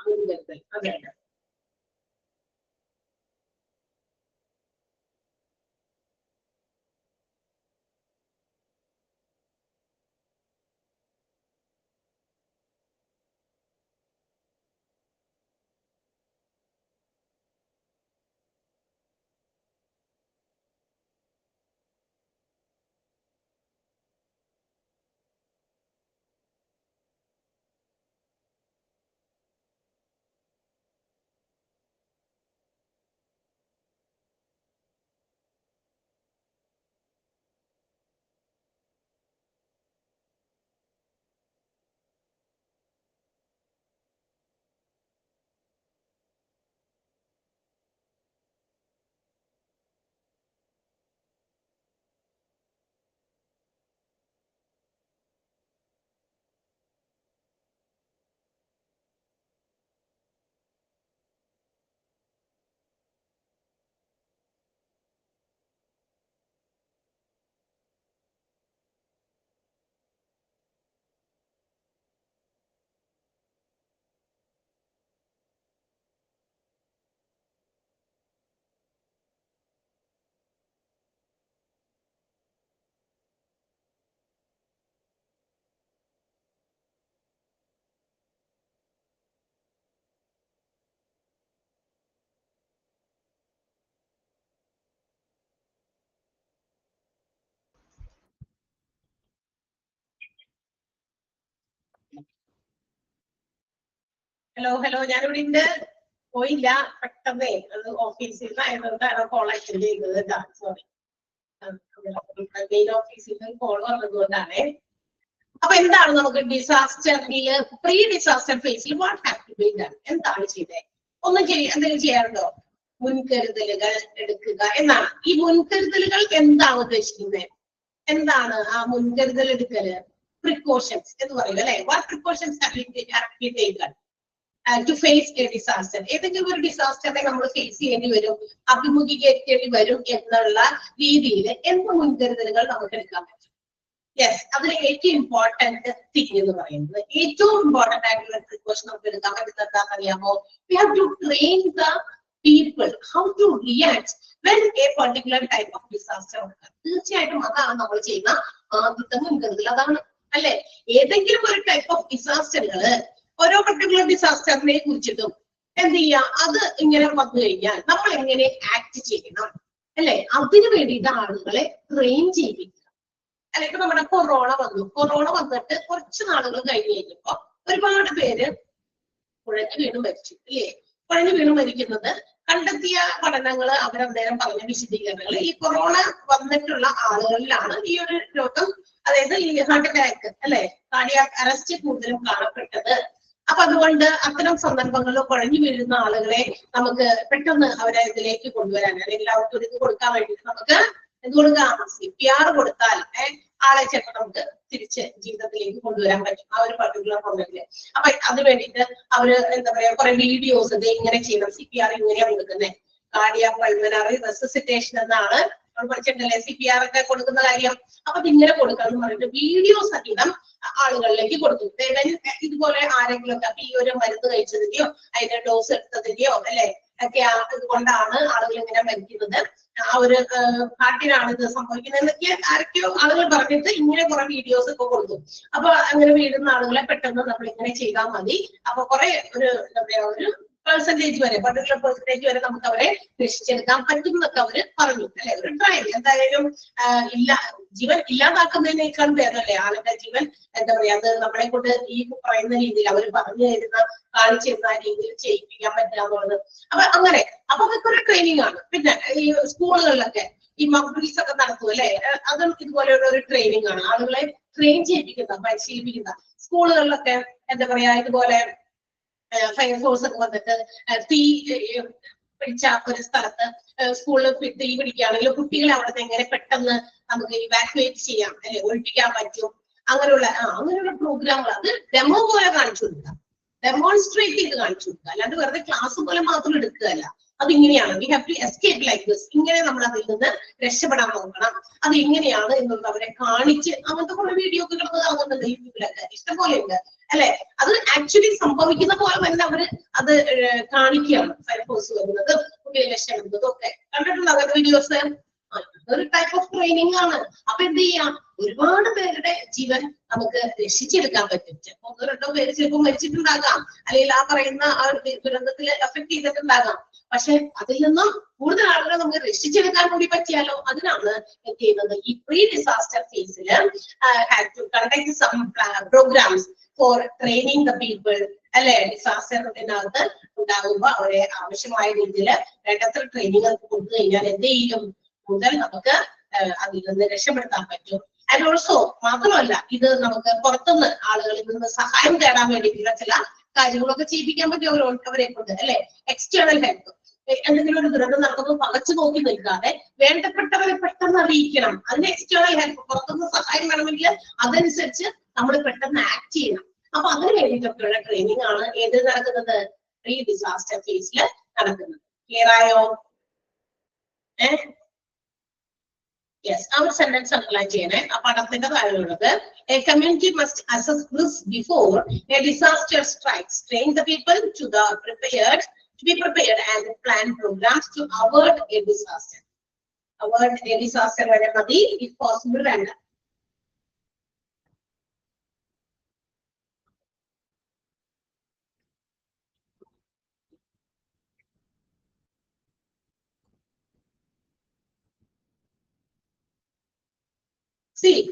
മുൻകരുതൽ, അതെ. ഹലോ, ഞാനിവിടെ ഉണ്ട്, പോയില്ല. പെട്ടെന്നേ അത് ഓഫീസിൽ നിന്നായതുകൊണ്ടാണ് കോൾ അറ്റൻഡ് ചെയ്തത് കേട്ടോ. സോറി, മെയിൻ ഓഫീസിൽ നിന്ന് കോൾ വന്നതുകൊണ്ടാണ്. അപ്പൊ എന്താണ് നമുക്ക് ഡിസാസ്റ്ററിൽ പ്രീ ഡിസാസ്റ്റർ ഫേസിൽ what have to be done? എന്താണ് ചെയ്തത്? എന്തെങ്കിലും ചെയ്യാറുണ്ടോ? മുൻകരുതലുകൾ എടുക്കുക എന്നാണ്. ഈ മുൻകരുതലുകൾ എന്താണ് ഉദ്ദേശിക്കുന്നത്? എന്താണ് ആ മുൻകരുതൽ എടുക്കല്? പ്രിക്കോഷൻസ് എന്ന് പറയുക അല്ലെ. What precautions have been taken to face a disaster? ഏതെങ്കിലും ഒരു ഡിസാസ്റ്ററിനെ നമ്മൾ ഫേസ് ചെയ്യേണ്ടി വരും, അഭിമുഖീകരിക്കേണ്ടി വരും എന്നുള്ള രീതിയിൽ എന്ത് മുൻകരുതലുകൾ നമുക്ക് എടുക്കാൻ പറ്റും? യെസ്, അതിന് ഏറ്റവും ഇമ്പോർട്ടന്റ് തിങ് എന്ന് പറയുന്നത്, ഏറ്റവും ഇമ്പോർട്ടന്റ് ആയിട്ടുള്ള പ്രിക്കോഷൻ നമുക്ക് എടുക്കാൻ പറ്റുന്നത് എന്താണെന്ന് അറിയാമോ? We have to train the people how to react when a particular type of disaster occurs. തീർച്ചയായിട്ടും അതാണ് നമ്മൾ ചെയ്യുന്ന ആദ്യത്തെ മുൻകരുതൽ. അതാണ് അല്ലെ, ഏതെങ്കിലും ഒരു ടൈപ്പ് ഓഫ് ഡിസാസ്റ്ററുകൾ, ഓരോ പർട്ടിക്കുലർ ഡിസാസ്റ്ററിനെ കുറിച്ചിട്ടും എന്ത് ചെയ്യാ, അത് ഇങ്ങനെ വന്നു കഴിഞ്ഞാൽ നമ്മൾ എങ്ങനെ ആക്ട് ചെയ്യണം അല്ലെ, അതിനു വേണ്ടിയിട്ട് ആളുകളെ ട്രെയിൻ ചെയ്യിപ്പിക്കുക. അല്ലെ, ഇപ്പൊ നമ്മുടെ കൊറോണ വന്നിട്ട് കുറച്ച് നാളുകൾ കഴിഞ്ഞ് കഴിഞ്ഞപ്പോ ഒരുപാട് പേര് കുഴഞ്ഞു വീണ് മരിച്ചു അല്ലേ. കുഴഞ്ഞു വീണ് മരിക്കുന്നത് കണ്ടെത്തിയ പഠനങ്ങൾ, അവരന്നേരം പറഞ്ഞ വിശദീകരണങ്ങൾ, ഈ കൊറോണ വന്നിട്ടുള്ള ആളുകളിലാണ് ഈ ഒരു രോഗം, അതായത് ഈ ഹാർട്ട് അറ്റാക്ക് അല്ലെ, കാർഡിയാക് അറസ്റ്റ് കൂടുതലും കാണപ്പെട്ടത്. അപ്പൊ അതുകൊണ്ട് അത്തരം സന്ദർഭങ്ങളിൽ കുഴഞ്ഞു വീഴുന്ന ആളുകളെ നമുക്ക് പെട്ടെന്ന് അവരെ ഇതിലേക്ക് കൊണ്ടുവരാൻ, എല്ലാവർക്കും ഇത് കൊടുക്കാൻ വേണ്ടിയിട്ട് നമുക്ക് എന്ത് കൊടുക്കാം? CPR കൊടുത്താൽ ആളെ ചിലപ്പോൾ നമുക്ക് തിരിച്ച് ജീവിതത്തിലേക്ക് കൊണ്ടുവരാൻ പറ്റും ആ ഒരു പർട്ടിക്കുലർ പ്രോഗ്രാമില്. അപ്പൊ അത് വേണ്ടിയിട്ട് അവര് എന്താ പറയാ കുറെ വീഡിയോസ് ഇത് ഇങ്ങനെ ചെയ്യണം, CPR ഇങ്ങനെയാ കൊടുക്കുന്നത്, കാർഡിയാക് പൾമനറി റെസിസിറ്റേഷൻ എന്നാണ് നമ്മൾ പഠിച്ചിട്ടല്ലേ CPR ഒക്കെ കൊടുക്കുന്ന കാര്യം. അപ്പൊ ഇതിങ്ങനെ കൊടുക്കണം എന്ന് പറഞ്ഞിട്ട് വീഡിയോസ് സഹിതം ആളുകളിലേക്ക് കൊടുത്തു. ഇതുപോലെ ആരെങ്കിലും ഒക്കെ അപ്പൊ ഈ ഒരു മരുന്ന് കഴിച്ചതിന്റെയോ അതിന്റെ ഡോസ് എടുത്തതിന്റെയോ അല്ലെ ഒക്കെ കൊണ്ടാണ് ആളുകൾ ഇങ്ങനെ മരിക്കുന്നത്, ആ ഒരു ഹാർട്ടിനാണ് ഇത് സംഭവിക്കുന്നത് എന്നൊക്കെ ആരൊക്കെയോ ആളുകൾ പറഞ്ഞിട്ട് ഇങ്ങനെ കുറെ വീഡിയോസ് ഒക്കെ കൊടുത്തു. അപ്പൊ അങ്ങനെ വീഴുന്ന ആളുകളെ പെട്ടെന്ന് നമ്മൾ ഇങ്ങനെ ചെയ്താൽ മതി. അപ്പൊ കുറെ ഒരു എന്താ പറയാ ഒരു പെർസെന്റേജ് വരെ പർട്ടിക്കുലർ പെർസെന്റേജ് വരെ നമുക്ക് അവരെ രക്ഷിച്ചെടുക്കാൻ പറ്റും എന്നൊക്കെ അവര് പറഞ്ഞു അല്ലെ. ഒരു ട്രയൽ എന്തായാലും ജീവൻ ഇല്ലാതാക്കുന്നതിനേക്കാൾ ഭേദമല്ലേ ആളുടെ ജീവൻ എന്താ പറയാ അത് നമ്മളെ കൊണ്ട് ഈ പറയുന്ന രീതിയിൽ അവർ പറഞ്ഞു തരുന്ന കാണിച്ചു തരുന്ന രീതിയിൽ ചെയ്യിപ്പിക്കാൻ പറ്റുക എന്നുള്ളത്. അപ്പൊ അങ്ങനെ അപ്പൊ അതൊക്കെ ഒരു ട്രെയിനിങ് ആണ്. പിന്നെ ഈ സ്കൂളുകളിലൊക്കെ ഈ മോക്ക് ഡ്രിൽസ് ഒക്കെ നടത്തും അല്ലെ, അതും ഇതുപോലെയുള്ള ഒരു ട്രെയിനിങ് ആണ്. ആളുകളെ ട്രെയിൻ ചെയ്യിപ്പിക്കുന്ന പരിശീലിപ്പിക്കുന്ന സ്കൂളുകളിലൊക്കെ എന്താ പറയാ ഇതുപോലെ ഫയർഫോഴ്സ് ഒക്കെ വന്നിട്ട് തീ പിടിച്ച ഒരു സ്ഥലത്ത് സ്കൂളിൽ തീ പിടിക്കുകയാണെങ്കിൽ കുട്ടികളെ അവിടെ എങ്ങനെ പെട്ടെന്ന് നമുക്ക് ഇവാക്യുവേറ്റ് ചെയ്യാം അല്ലെ, ഒഴിപ്പിക്കാൻ പറ്റും, അങ്ങനെയുള്ള പ്രോഗ്രാമുകൾ അത് ഡെമോ പോലെ കാണിച്ചു കൊടുക്കുക, ഡെമോൺസ്ട്രേറ്റ് ചെയ്ത് കാണിച്ചു കൊടുക്കുക. അല്ലാണ്ട് വെറുതെ ക്ലാസ് പോലെ മാത്രം എടുക്കുകയല്ല. അതിങ്ങനെയാണ് we have to escape like this, ഇങ്ങനെ നമ്മൾ അതിൽ നിന്ന് രക്ഷപ്പെടാൻ നോക്കണം, അത് എങ്ങനെയാണ് എന്നുള്ളത് അവരെ കാണിച്ച് അങ്ങനത്തെ കുറെ വീഡിയോ ഒക്കെ കിടന്നത് ആകുന്നുണ്ട് യൂട്യൂബിലൊക്കെ ഇഷ്ടംപോലെ ഉണ്ട് അല്ലെ. അത് ആക്ച്വലി സംഭവിക്കുന്ന പോലെ തന്നെ അവര് അത് കാണിക്കുകയാണ്. ഫയർഫോഴ്സ് വരുന്നത് കുട്ടിയെ രക്ഷപ്പെടുന്നതും ഒക്കെ കണ്ടിട്ടുണ്ടോ അങ്ങനത്തെ വീഡിയോസ്? ഒരു ടൈപ്പ് ഓഫ് ട്രെയിനിങ് ആണ്. അപ്പൊ എന്ത് ചെയ്യാം, ഒരുപാട് പേരുടെ ജീവൻ നമുക്ക് രക്ഷിച്ചെടുക്കാൻ പറ്റും. ചിലപ്പോ 1-2 പേര് ചിലപ്പോൾ മരിച്ചിട്ടുണ്ടാകാം, അല്ലെങ്കിൽ ആ പറയുന്ന ആ ഒരു ദുരന്തത്തിൽ എഫക്ട് ചെയ്തിട്ടുണ്ടാകാം. പക്ഷെ അതിൽ നിന്നും കൂടുതൽ ആളുകളെ നമുക്ക് രക്ഷിച്ചെടുക്കാൻ കൂടി പറ്റിയാലോ, അതിനാണ് എന്ത് ചെയ്യുന്നത്, ഈ പ്രീ ഡിസാസ്റ്റർ ഫേസിൽ conduct some programmes for training the people അല്ലെ. ഡിസാസ്റ്ററിനകത്ത് ഉണ്ടാകുമ്പോ അവരെ ആവശ്യമായ രീതിയിൽ വേണ്ടത്ര ട്രെയിനിങ് കൊടുത്തു കഴിഞ്ഞാൽ എന്ത് ചെയ്യും, കൂടുതൽ നമുക്ക് അതിൽ നിന്ന് രക്ഷപ്പെടുത്താൻ പറ്റും. ആൻഡ് ഓൾസോ മാത്രമല്ല ഇത് നമുക്ക് പുറത്തുനിന്ന് ആളുകളിൽ നിന്ന് സഹായം തേടാൻ വേണ്ടിയിട്ടുള്ള ചില കാര്യങ്ങളൊക്കെ ചെയ്യിപ്പിക്കാൻ പറ്റും അവരെ കൊണ്ട് അല്ലെ. എക്സ്റ്റേണൽ ഹെൽപ്പ്, എന്തെങ്കിലും ഒരു ദുരന്തം നടക്കുമ്പോൾ പകച്ചു നോക്കി നിൽക്കാതെ വേണ്ടപ്പെട്ടവരെ പെട്ടെന്ന് അറിയിക്കണം. അതിന് എക്സ്റ്റേണൽ ഹെൽപ്പ്, പുറത്തുനിന്ന് സഹായം വേണമെങ്കിൽ അതനുസരിച്ച് നമ്മൾ പെട്ടെന്ന് ആക്ട് ചെയ്യണം. അപ്പൊ അതിന് വേണ്ടിയിട്ടൊക്കെയുള്ള ട്രെയിനിങ് ആണ് ഏത് നടക്കുന്നത്, പ്രീ ഡിസാസ്റ്റർ ഫേസിൽ നടക്കുന്നത്. ക്ലിയർ ആയോ? യെസ്, ആ ഒരു സെന്റൻസ് അപ്ലൈ ചെയ്യണേ. ആ പടത്തിന്റെ താഴെയുള്ളത് a community must assess risk before a disaster strikes, train the people to be prepared and plan programs to avert a disaster. Avert a disaster വരെ മതി, if possible വേണ്ട.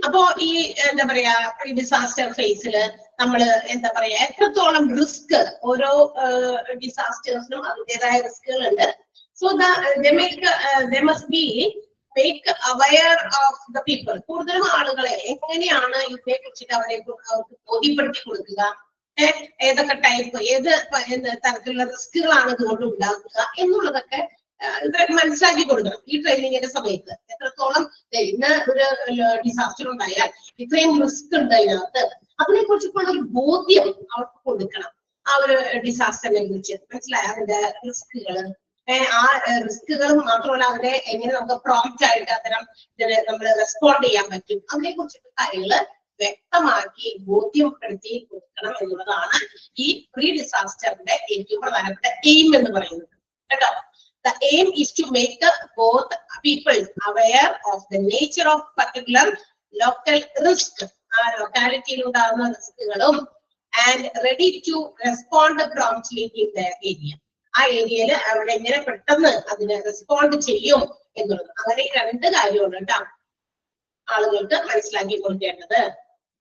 അപ്പോ ഈ എന്താ പറയാ ഈ ഡിസാസ്റ്റർ ഫേസില് നമ്മള് എന്താ പറയാ എത്രത്തോളം റിസ്ക് ഓരോ ഡിസാസ്റ്റേഴ്സിനും അതിൻ്റെതായ റിസ്കുകളുണ്ട്. So they must be make aware of the people. കൂടുതലും ആളുകളെ എങ്ങനെയാണ് ഇതിനെ കുറിച്ചിട്ട് അവർക്ക് ബോധ്യപ്പെടുത്തി കൊടുക്കുക, ഏതൊക്കെ ടൈപ്പ് ഏത് തരത്തിലുള്ള റിസ്കുകളാണ് ഇതുകൊണ്ട് ഉണ്ടാക്കുക എന്നുള്ളതൊക്കെ മനസ്സിലാക്കി കൊടുക്കണം ഈ ട്രെയിനിങ്ങിന്റെ സമയത്ത്. എത്രത്തോളം ഇന്ന് ഒരു ഡിസാസ്റ്റർ ഉണ്ടായാൽ ഇത്രയും റിസ്ക് ഉണ്ട് അതിനകത്ത്, അതിനെ കുറിച്ചിട്ടുള്ള ഒരു ബോധ്യം അവർക്ക് കൊടുക്കണം. ആ ഒരു ഡിസാസ്റ്ററിനെ കുറിച്ച് മനസ്സിലായ അതിന്റെ റിസ്കുകൾ, ആ റിസ്കുകൾ മാത്രമല്ല അതിനെ എങ്ങനെ നമുക്ക് പ്രോംപ്റ്റ് ആയിട്ട് അത്തരം ഇതിന് നമ്മൾ റെസ്പോണ്ട് ചെയ്യാൻ പറ്റും, അതിനെ കുറിച്ചിട്ട് കാര്യങ്ങള് വ്യക്തമാക്കി ബോധ്യപ്പെടുത്തി കൊടുക്കണം എന്നുള്ളതാണ് ഈ പ്രീ ഡിസാസ്റ്ററിന്റെ ഏറ്റവും പ്രധാനപ്പെട്ട എയിം എന്ന് പറയുന്നത് കേട്ടോ. The aim is to make both people aware of the nature of particular local risk, locality ഉണ്ടാകുന്ന റിസ്കുകളും, and ready to respond promptly in their area. ആ ഏരിയയിൽ അവിടെ എങ്ങനെ പെട്ടെന്ന് അതിനെ റെസ്പോണ്ട് ചെയ്യും എന്നുള്ളത്. അങ്ങനെ 2 കാര്യമുണ്ട് കേട്ടോ ആളുകൾക്ക് മനസ്സിലാക്കി കൊടുക്കേണ്ടത്.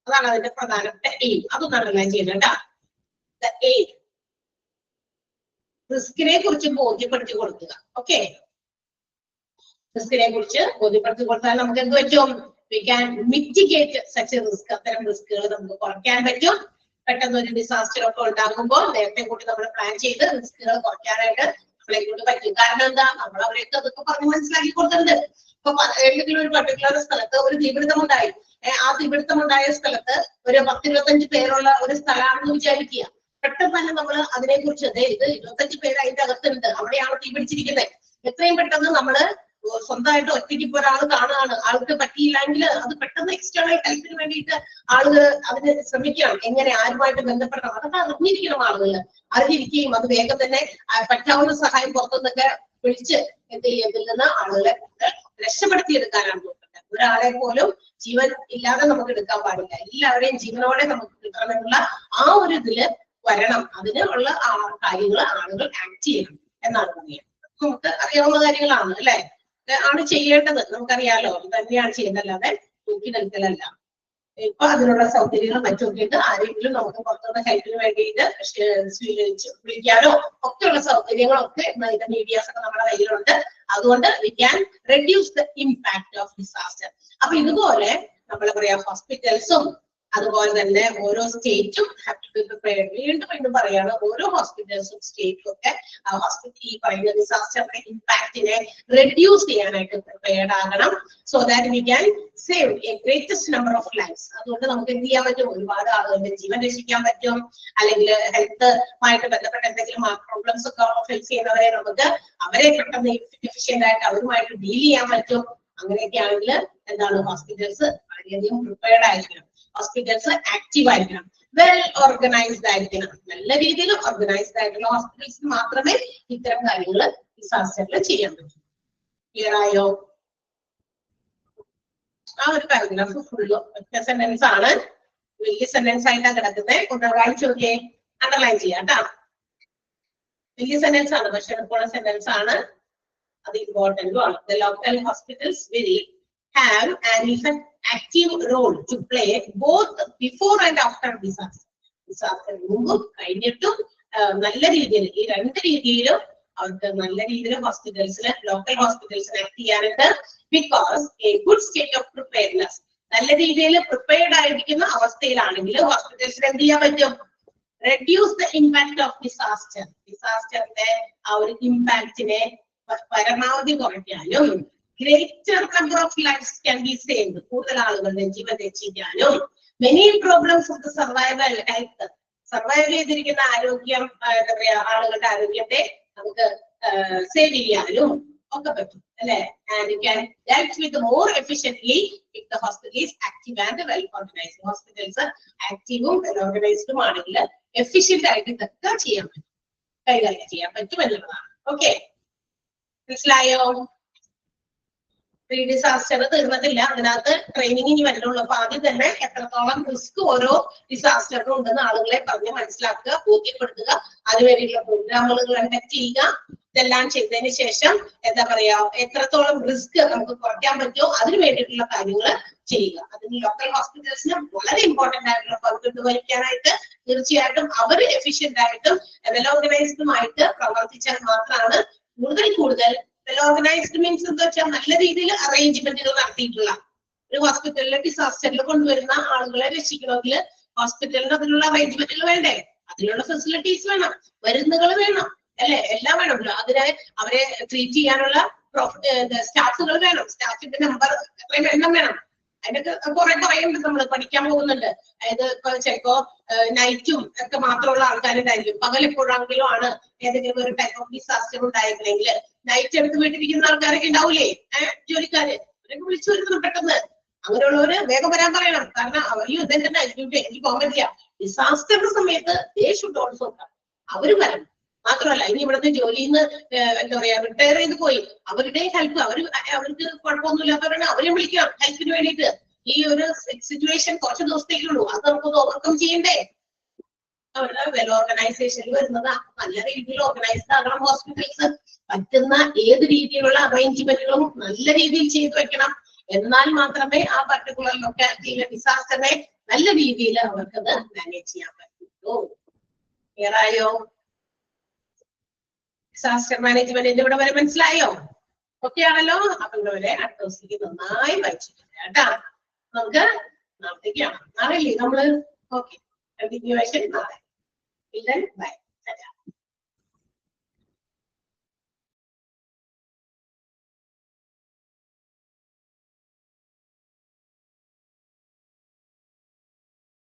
അതാണ് അതിന്റെ പ്രധാനപ്പെട്ട എയിം. അതൊന്നാണ് ഞാൻ ചെയ്യുന്നത് കേട്ടോ. The aim, റിസ്കിനെ കുറിച്ച് ബോധ്യപ്പെടുത്തി കൊടുക്കുക. ഓക്കെ, റിസ്കിനെ കുറിച്ച് ബോധ്യപ്പെടുത്തി കൊടുത്താൽ നമുക്ക് എന്ത് പറ്റും, we can mitigate such risk. അത്തരം റിസ്കുകൾ നമുക്ക് കുറയ്ക്കാൻ പറ്റും. പെട്ടെന്ന് ഒരു ഡിസാസ്റ്റർ ഒക്കെ ഉണ്ടാകുമ്പോൾ നേരത്തെ കൂട്ടി നമ്മൾ പ്ലാൻ ചെയ്ത് റിസ്കുകൾ കുറയ്ക്കാനായിട്ട് നമ്മളെ കൊണ്ട് പറ്റും. കാരണം എന്താ, നമ്മൾ അവരെയൊക്കെ അതൊക്കെ പറഞ്ഞ് മനസ്സിലാക്കി കൊടുത്തിട്ടുണ്ട്. ഇപ്പൊ ഏതെങ്കിലും ഒരു പർട്ടിക്കുലർ സ്ഥലത്ത് ഒരു തീപിടുത്തം ഉണ്ടായി, ആ തീപിടുത്തം ഉണ്ടായ സ്ഥലത്ത് ഒരു 10-25 പേരുള്ള ഒരു സ്ഥലമാണെന്ന് വിചാരിക്കുക. പെട്ടെന്ന് തന്നെ നമ്മൾ അതിനെ കുറിച്ച് ഇത് 25 പേര് അതിന്റെ അകത്തുണ്ട്, അവിടെയാണ് തീ പിടിച്ചിരിക്കുന്നത്, എത്രയും പെട്ടെന്ന് നമ്മള് സ്വന്തമായിട്ട് ഒറ്റയ്ക്ക് ഇപ്പൊ ഒരാൾ കാണുകയാണ്, ആൾക്ക് പറ്റിയില്ലെങ്കിൽ അത് പെട്ടെന്ന് എക്സ്റ്റേണൽ ഹെൽപ്പിന് വേണ്ടിയിട്ട് ആളുകൾ അതിന് ശ്രമിക്കണം. എങ്ങനെ ആരുമായിട്ട് ബന്ധപ്പെടണം അതൊക്കെ അറിഞ്ഞിരിക്കണം. ആളുകൾ അറിഞ്ഞിരിക്കുകയും അത് വേഗം തന്നെ പറ്റാവുന്ന സഹായം പുറത്തുനിന്നൊക്കെ വിളിച്ച് എന്ത് ചെയ്യതിൽ നിന്ന് ആളുകളെ രക്ഷപ്പെടുത്തിയെടുക്കാനാണ് നോക്കുന്നത്. ഒരാളെ പോലും ജീവൻ ഇല്ലാതെ നമുക്ക് എടുക്കാൻ പാടില്ല. എല്ലാവരെയും ജീവനോടെ നമുക്ക് കിട്ടണമെന്നുള്ള ആ ഒരു ഇതില് വരണം. അതിനുള്ള കാര്യങ്ങൾ ആളുകൾ ആക്ട് ചെയ്യണം എന്നാണ് പറയുന്നത്. നമുക്ക് അറിയാവുന്ന കാര്യങ്ങളാണ് അല്ലെ, ആണ് ചെയ്യേണ്ടത്. നമുക്കറിയാലോ, തന്നെയാണ് ചെയ്യുന്നതല്ലാതെ തൂക്കി നിൽക്കലല്ല. ഇപ്പൊ അതിനുള്ള സൗകര്യങ്ങൾ മറ്റൊക്കെ ആരെങ്കിലും നമുക്ക് പുറത്തുള്ള ഹെൽപ്പിന് വേണ്ടിയിട്ട് വിളിക്കാനോ ഒക്കെയുള്ള സൗകര്യങ്ങളൊക്കെ മീഡിയാസ് ഒക്കെ നമ്മുടെ കയ്യിലുണ്ട്. അതുകൊണ്ട് we can reduce the impact of disaster. അപ്പൊ ഇതുപോലെ നമ്മൾ പറയാം ഹോസ്പിറ്റൽസും അതുപോലെ തന്നെ ഓരോ സ്റ്റേറ്റും ഹാവ് ടു ബി പ്രിപ്പയർഡ്. വീണ്ടും പറയാണ്, ഓരോ ഹോസ്പിറ്റൽസും സ്റ്റേറ്റും ഒക്കെ ഈ പറയുന്ന ഡിസാസ്റ്ററിന്റെ ഇമ്പാക്റ്റിനെ റെഡ്യൂസ് ചെയ്യാനായിട്ട് പ്രിപ്പയർഡ് ആകണം. So that we can save a greatest number of lifes. അതുകൊണ്ട് നമുക്ക് എന്ത് ചെയ്യാൻ പറ്റും, ഒരുപാട് ആളുകളുടെ ജീവൻ രക്ഷിക്കാൻ പറ്റും. അല്ലെങ്കിൽ ഹെൽത്തുമായിട്ട് ബന്ധപ്പെട്ട എന്തെങ്കിലും പ്രോബ്ലംസ് ഒക്കെ ഫേസ് ചെയ്യുന്നവരെ നമുക്ക് അവരെ പെട്ടെന്ന് എഫിഷ്യന്റ് ആയിട്ട് അവരുമായിട്ട് ഡീൽ ചെയ്യാൻ പറ്റും. അങ്ങനെയൊക്കെ ആണെങ്കിൽ എന്താണ്, ഹോസ്പിറ്റൽസ് വളരെയധികം പ്രിപ്പയർഡ് ആയിരിക്കണം. ഹോസ്പിറ്റൽസ് ആക്റ്റീവ് ആയിരിക്കണം, വെൽ ഓർഗനൈസ്ഡ് ആയിരിക്കണം. നല്ല രീതിയിൽ ഓർഗനൈസ്ഡ് ആയിട്ടുള്ള ഹോസ്പിറ്റൽസ് മാത്രമേ ഇത്തരം കാര്യങ്ങൾ ഡിസാസ്റ്ററിൽ ചെയ്യാൻ പറ്റൂ. ക്ലിയർ ആയോ? ആ ഒരു പാരഗ്രാഫ് ഫുള്ള് ഒറ്റ സെന്റൻസ് ആണ്, വലിയ സെന്റൻസ് ആയിട്ടാണ് കിടക്കുന്നത്. ഒന്ന് വായിച്ചു നോക്കിയേ, അണ്ടർലൈൻ ചെയ്യാം കേട്ടോ. വലിയ സെന്റൻസ് ആണ്, പക്ഷെ എളുപ്പമുള്ള സെന്റൻസ് ആണ്, അത് ഇമ്പോർട്ടന്റും ആണ്. The local hospitals will have an active role to play both before and after disaster. Disaster മുമ്പും കഴിഞ്ഞിട്ടും നല്ല രീതിയിൽ ഈ രണ്ട് രീതിയിലും അവർക്ക് നല്ല രീതിയിൽ ഹോസ്പിറ്റൽസിന്, ലോക്കൽ ഹോസ്പിറ്റൽസിന് ആക്ട് ചെയ്യാനുണ്ട്. Because a good state of preparedness, നല്ല രീതിയിൽ പ്രിപ്പയർഡ് ആയിരിക്കുന്ന അവസ്ഥയിലാണെങ്കിൽ ഹോസ്പിറ്റൽസിന് എന്ത് ചെയ്യാൻ പറ്റും, reduce the impact of disaster. ഡിസാസ്റ്ററിന്റെ ആ ഒരു ഇമ്പാക്റ്റിനെ പരമാവധി കുറയ്ക്കാനും greater number of lifes can be saved, കൂടുതൽ ആളുകളുടെ ജീവൻ രക്ഷിക്കാനും many problems of the survival health, സർവൈവ് ചെയ്തിരിക്കുന്ന ആരോഗ്യം, എന്താ പറയാ, ആളുകളുടെ ആരോഗ്യത്തെ നമുക്ക് സേവ് ചെയ്യാനും ഒക്കെ പറ്റും അല്ലെ. And you can dealt with more efficiently if the hospital is active and well organised. ഹോസ്പിറ്റൽസ് ആക്റ്റീവും വെൽ ഓർഗനൈസ്ഡും ആണെങ്കിൽ എഫിഷ്യന്റ് ആയിട്ട് ഇതൊക്കെ ചെയ്യാൻ പറ്റും, കൈകാര്യം ചെയ്യാൻ പറ്റും എന്നുള്ളതാണ്. ഓക്കെ, മനസ്സിലായോ? പ്രീ ഡിസാസ്റ്റർ തീർന്നിട്ടില്ല, അതിനകത്ത് ട്രെയിനിങ് ഇനി വരുന്നുള്ളൂ. അപ്പൊ ആദ്യം തന്നെ എത്രത്തോളം റിസ്ക് ഓരോ ഡിസാസ്റ്ററിനും ഉണ്ടെന്ന് ആളുകളെ പറഞ്ഞ് മനസ്സിലാക്കുക, ബോധ്യപ്പെടുത്തുക, അതിനുവേണ്ടിയുള്ള പ്രോഗ്രാമുകൾ കണ്ടക്ട് ചെയ്യുക. ഇതെല്ലാം ചെയ്തതിന് ശേഷം എന്താ പറയാ, എത്രത്തോളം റിസ്ക് നമുക്ക് കുറയ്ക്കാൻ പറ്റുമോ അതിന് വേണ്ടിയിട്ടുള്ള കാര്യങ്ങൾ ചെയ്യുക. അതിന് ലോക്കൽ ഹോസ്പിറ്റൽസിന് വളരെ ഇമ്പോർട്ടന്റ് ആയിട്ടുള്ള പങ്ക് വഹിക്കാനായിട്ട് തീർച്ചയായിട്ടും അവർ എഫിഷ്യന്റ് ആയിട്ടും വെൽ ഓർഗനൈസ്ഡുമായിട്ട് പ്രവർത്തിച്ചാൽ മാത്രമാണ് കൂടുതൽ വെൽ ഓർഗനൈസ്ഡ് മീൻസ് എന്താ വെച്ചാൽ നല്ല രീതിയിൽ അറേഞ്ച്മെന്റുകൾ നടത്തിയിട്ടുള്ള ഒരു ഹോസ്പിറ്റലിലെ ഡിസാസ്റ്ററിൽ കൊണ്ടുവരുന്ന ആളുകളെ രക്ഷിക്കണമെങ്കിൽ ഹോസ്പിറ്റലിന് അതിനുള്ള അറേഞ്ച്മെന്റുകൾ വേണ്ടേ, അതിനുള്ള ഫെസിലിറ്റീസ് വേണം, മരുന്നുകൾ വേണം അല്ലെ, എല്ലാം വേണമല്ലോ. അതിനെ അവരെ ട്രീറ്റ് ചെയ്യാനുള്ള സ്റ്റാഫുകൾ വേണം, സ്റ്റാഫിന്റെ നമ്പർ എത്രയും എണ്ണം വേണം. അതിനൊക്കെ കുറെ പറയുന്നുണ്ട്, നമ്മൾ പഠിക്കാൻ പോകുന്നുണ്ട്. അതായത് ഇപ്പൊ ചിലപ്പോ നൈറ്റും ഒക്കെ മാത്രമുള്ള ആൾക്കാരുണ്ടായിരിക്കും, പകലെപ്പോഴാണെങ്കിലും ആണ് ഏതെങ്കിലും ഒരു ടൈപ്പ് ഓഫ് ഡിസാസ്റ്റർ ഉണ്ടായിരുന്നെങ്കിൽ നൈറ്റ് എടുത്ത് വീട്ടിലിരിക്കുന്ന ആൾക്കാരൊക്കെ ഉണ്ടാവൂലേ, ജോലിക്കാര്, അവരൊക്കെ വിളിച്ചു വരുന്നത് പെട്ടെന്ന്. അങ്ങനെയുള്ളവര് വേഗം വരാൻ പറയണം. കാരണം അവരും ഇതെന്റെ നൈറ്റ് ഡ്യൂട്ടി, എനിക്ക് പോകാൻ പറ്റില്ല. ഡിസാസ്റ്ററിന്റെ സമയത്ത് ദേ ഷുഡ് ഓൾസോ കം, അവര് വരണം. മാത്രമല്ല ഇനി ഇവിടുത്തെ ജോലിയിൽ നിന്ന് എന്താ പറയാ റിട്ടയർ ചെയ്ത് പോയി, അവരുടെ ഹെൽപ്പ് അവർക്ക് കുഴപ്പമൊന്നുമില്ലാത്തവരാണ്, അവരെ വിളിക്കാം ഹെൽപ്പിന് വേണ്ടിയിട്ട്. ഈ ഒരു സിറ്റുവേഷൻ കുറച്ച് ദിവസത്തേക്കുള്ളൂ, അത് നമുക്കൊന്ന് ഓവർകം ചെയ്യണ്ടേ. അവരുടെ വെൽ ഓർഗനൈസേഷനിൽ വരുന്നതാ, നല്ല രീതിയിൽ ഓർഗനൈസ്ഡ് ആകണം ഹോസ്പിറ്റൽസ്. പറ്റുന്ന ഏത് രീതിയിലുള്ള അറേഞ്ച്മെന്റുകളും നല്ല രീതിയിൽ ചെയ്തു വെക്കണം. എന്നാൽ മാത്രമേ ആ പർട്ടിക്കുലർ ലൊക്കാലിറ്റിയിലെ ഡിസാസ്റ്ററിനെ നല്ല രീതിയിൽ അവർക്കത് മാനേജ് ചെയ്യാൻ പറ്റുള്ളൂ. ക്ലിയർ ആയോ? ഡിസാസ്റ്റർ മാനേജ്മെന്റിന്റെ ഇവിടെ വരെ മനസ്സിലായോ? ഓക്കെ ആണല്ലോ? അപ്പൊ ഇവിടെ അടുത്ത ദിവസത്തേക്ക് നന്നായി വായിച്ചിട്ടുണ്ട് കേട്ടാ. നമുക്ക് നാളത്തേക്കാണ്, നാളെ നമ്മള് ഓക്കെ കണ്ടിന്യൂവേഷൻ നാളെ. ബൈ.